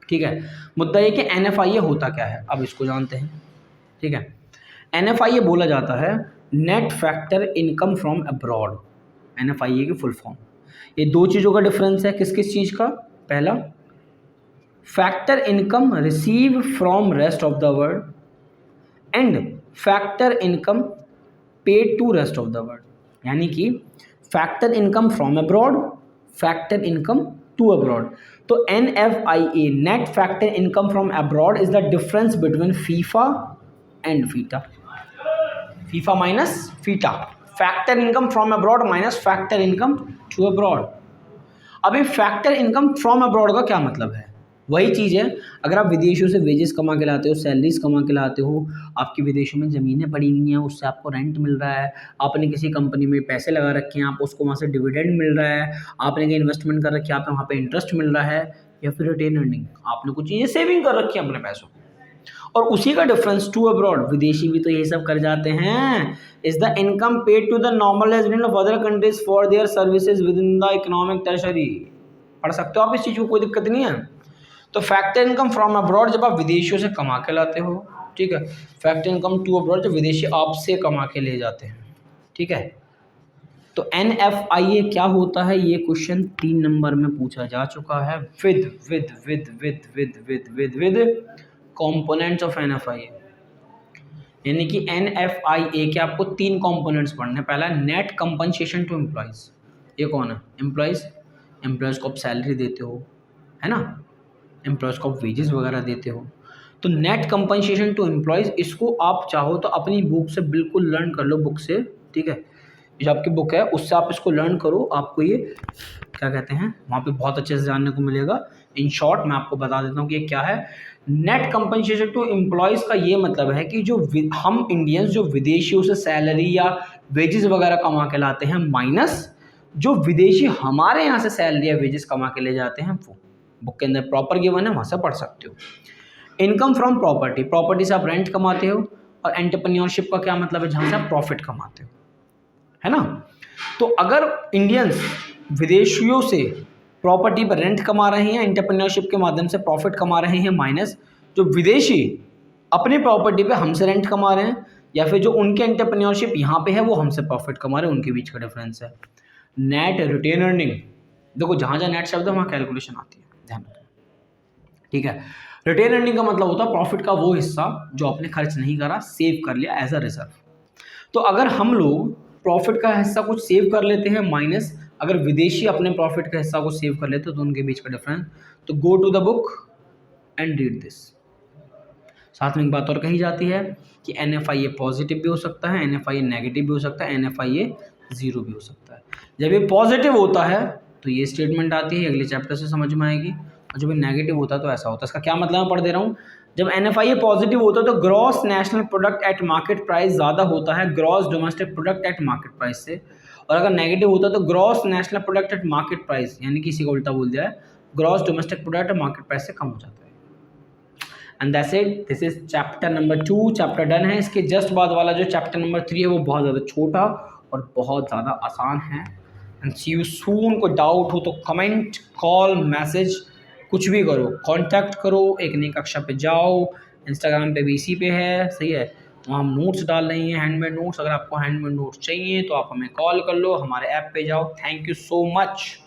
Speaker 1: ठीक है, मुद्दा ये कि NFIA होता क्या है, अब इसको जानते हैं। ठीक है, NFIA बोला जाता है net factor income from abroad. NFIA की फुल फॉर्म। ये दो चीज़ों का डिफरेंस है, किस किस चीज़ का। पहला, factor income receive from rest of the world and factor income paid to rest of the world. यानी कि factor income from abroad, factor income to abroad. तो NFIA net factor income from abroad is the difference between FIFA and FITA. FIFA minus FITA, factor income from abroad minus factor income to abroad. अभी factor income from abroad का क्या मतलब है, वही चीज़ है, अगर आप विदेशों से वेजेस कमा के लाते हो, सैलरीज कमा के लाते हो, आपकी विदेशों में ज़मीनें पड़ी हुई हैं, उससे आपको रेंट मिल रहा है, आपने किसी कंपनी में पैसे लगा रखे हैं, आप उसको वहाँ से डिविडेंड मिल रहा है, आपने कहीं इन्वेस्टमेंट कर रखी है, आपको वहाँ पे इंटरेस्ट मिल रहा है, या फिर रिटेन अर्निंग, आपने कुछ चीज़ें सेविंग कर रखी है अपने पैसों। और उसी का डिफरेंस टू अब्रॉड, विदेशी भी तो यही सब कर जाते हैं, is the income paid to the normal resident of other countries for their services within the economic territory. पढ़ सकते हो आप इस चीज़ को, कोई दिक्कत नहीं है। तो फैक्टर इनकम फ्रॉम अब्रॉड जब आप विदेशियों से कमा के लाते हो, ठीक है, फैक्टर इनकम टू अब्रॉड जब विदेशी आपसे कमा के ले जाते हैं। ठीक है, तो NFIA क्या होता है, ये क्वेश्चन 3 नंबर में पूछा जा चुका है। With with with with with with with with components of NFIA, यानी कि NFIA के आपको 3 कंपोनेंट्स पढ़ने। पहला, नेट कंपनसेशन टू एम्प्लॉयज़। ये कौन है, एम्प्लॉयज़। एम्प्लॉयज़ को आप सैलरी देते हो, है ना, एम्प्लॉयज़ को आप वेजेस वगैरह देते हो। तो नेट कंपनसेशन टू एम्प्लॉयज़, इसको आप चाहो तो अपनी बुक से बिल्कुल लर्न कर लो, बुक से। ठीक है, जो आपकी बुक है उससे आप इसको लर्न करो, आपको ये क्या कहते हैं वहाँ पे बहुत अच्छे से जानने को मिलेगा। इन शॉर्ट मैं आपको बता देता हूँ कि ये क्या है। नेट कंपनसेशन टू एम्प्लॉयज़ का ये मतलब है कि जो हम इंडियंस जो विदेशियों से सैलरी या वेजेस वगैरह कमा के लाते हैं, माइनस जो विदेशी हमारे यहाँ से सैलरी या वेजेस कमा के ले जाते हैं, वो बुक के अंदर प्रॉपर गिवन है, वहाँ से पढ़ सकते हो। इनकम फ्रॉम प्रॉपर्टी, प्रॉपर्टी से आप रेंट कमाते हो, और एंटरप्रेन्योरशिप का क्या मतलब है, जहाँ से आप प्रॉफिट कमाते हो, है ना। तो अगर इंडियंस विदेशियों से प्रॉपर्टी पर रेंट कमा रहे हैं, एंटरप्रेन्योरशिप के माध्यम से प्रॉफिट कमा रहे हैं, माइनस जो विदेशी अपनी प्रॉपर्टी पे हमसे रेंट कमा रहे हैं, या फिर जो उनके एंटरप्रेन्योरशिप यहाँ पे है वो हमसे प्रॉफिट कमा रहे हैं, उनके बीच का डिफरेंस है। नेट रिटेन अर्निंग, देखो जहाँ जहाँ नेट शब्द है वहाँ कैलकुलेशन आती है, ध्यान रखना, ठीक है। रिटेन अर्निंग का मतलब होता है प्रॉफिट का वो हिस्सा जो आपने खर्च नहीं करा, सेव कर लिया एज अ रिजर्व। तो अगर हम लोग प्रॉफिट का हिस्सा कुछ सेव कर लेते हैं, माइनस अगर विदेशी अपने प्रॉफिट का हिस्सा को सेव कर लेते हैं, तो उनके बीच का डिफरेंस। तो go to the book and read this. साथ में एक बात और कही जाती है कि NFIA पॉजिटिव भी हो सकता है, NFIA नेगेटिव भी हो सकता है, NFIA 0 भी हो सकता है। जब ये पॉजिटिव होता है तो ये स्टेटमेंट आती है, अगले चैप्टर से समझ में आएगी, और जब ये नेगेटिव होता है तो ऐसा होता है। इसका क्या मतलब मैं पढ़ दे रहा हूँ। जब NFIA पॉजिटिव होता है तो gross national product at market price ज़्यादा होता है gross domestic product at market price से, और अगर नेगेटिव होता है तो gross national product at market price, यानी किसी को उल्टा बोल दिया है, gross domestic product market price से कम हो जाता है। And that's it, this is chapter number 2, chapter done है। इसके जस्ट बाद वाला जो चैप्टर नंबर 3 है वो बहुत ज़्यादा छोटा और बहुत ज़्यादा आसान है। And see you soon. कोई डाउट हो तो कमेंट, कॉल, मैसेज, कुछ भी करो, कांटेक्ट करो, एक नई कक्षा पे जाओ, इंस्टाग्राम पे भी इसी पे है, सही है, वहाँ हम नोट्स डाल रहे हैं, हैंडमेड नोट्स। अगर आपको हैंडमेड नोट्स चाहिए तो आप हमें कॉल कर लो, हमारे ऐप पे जाओ। Thank you so much.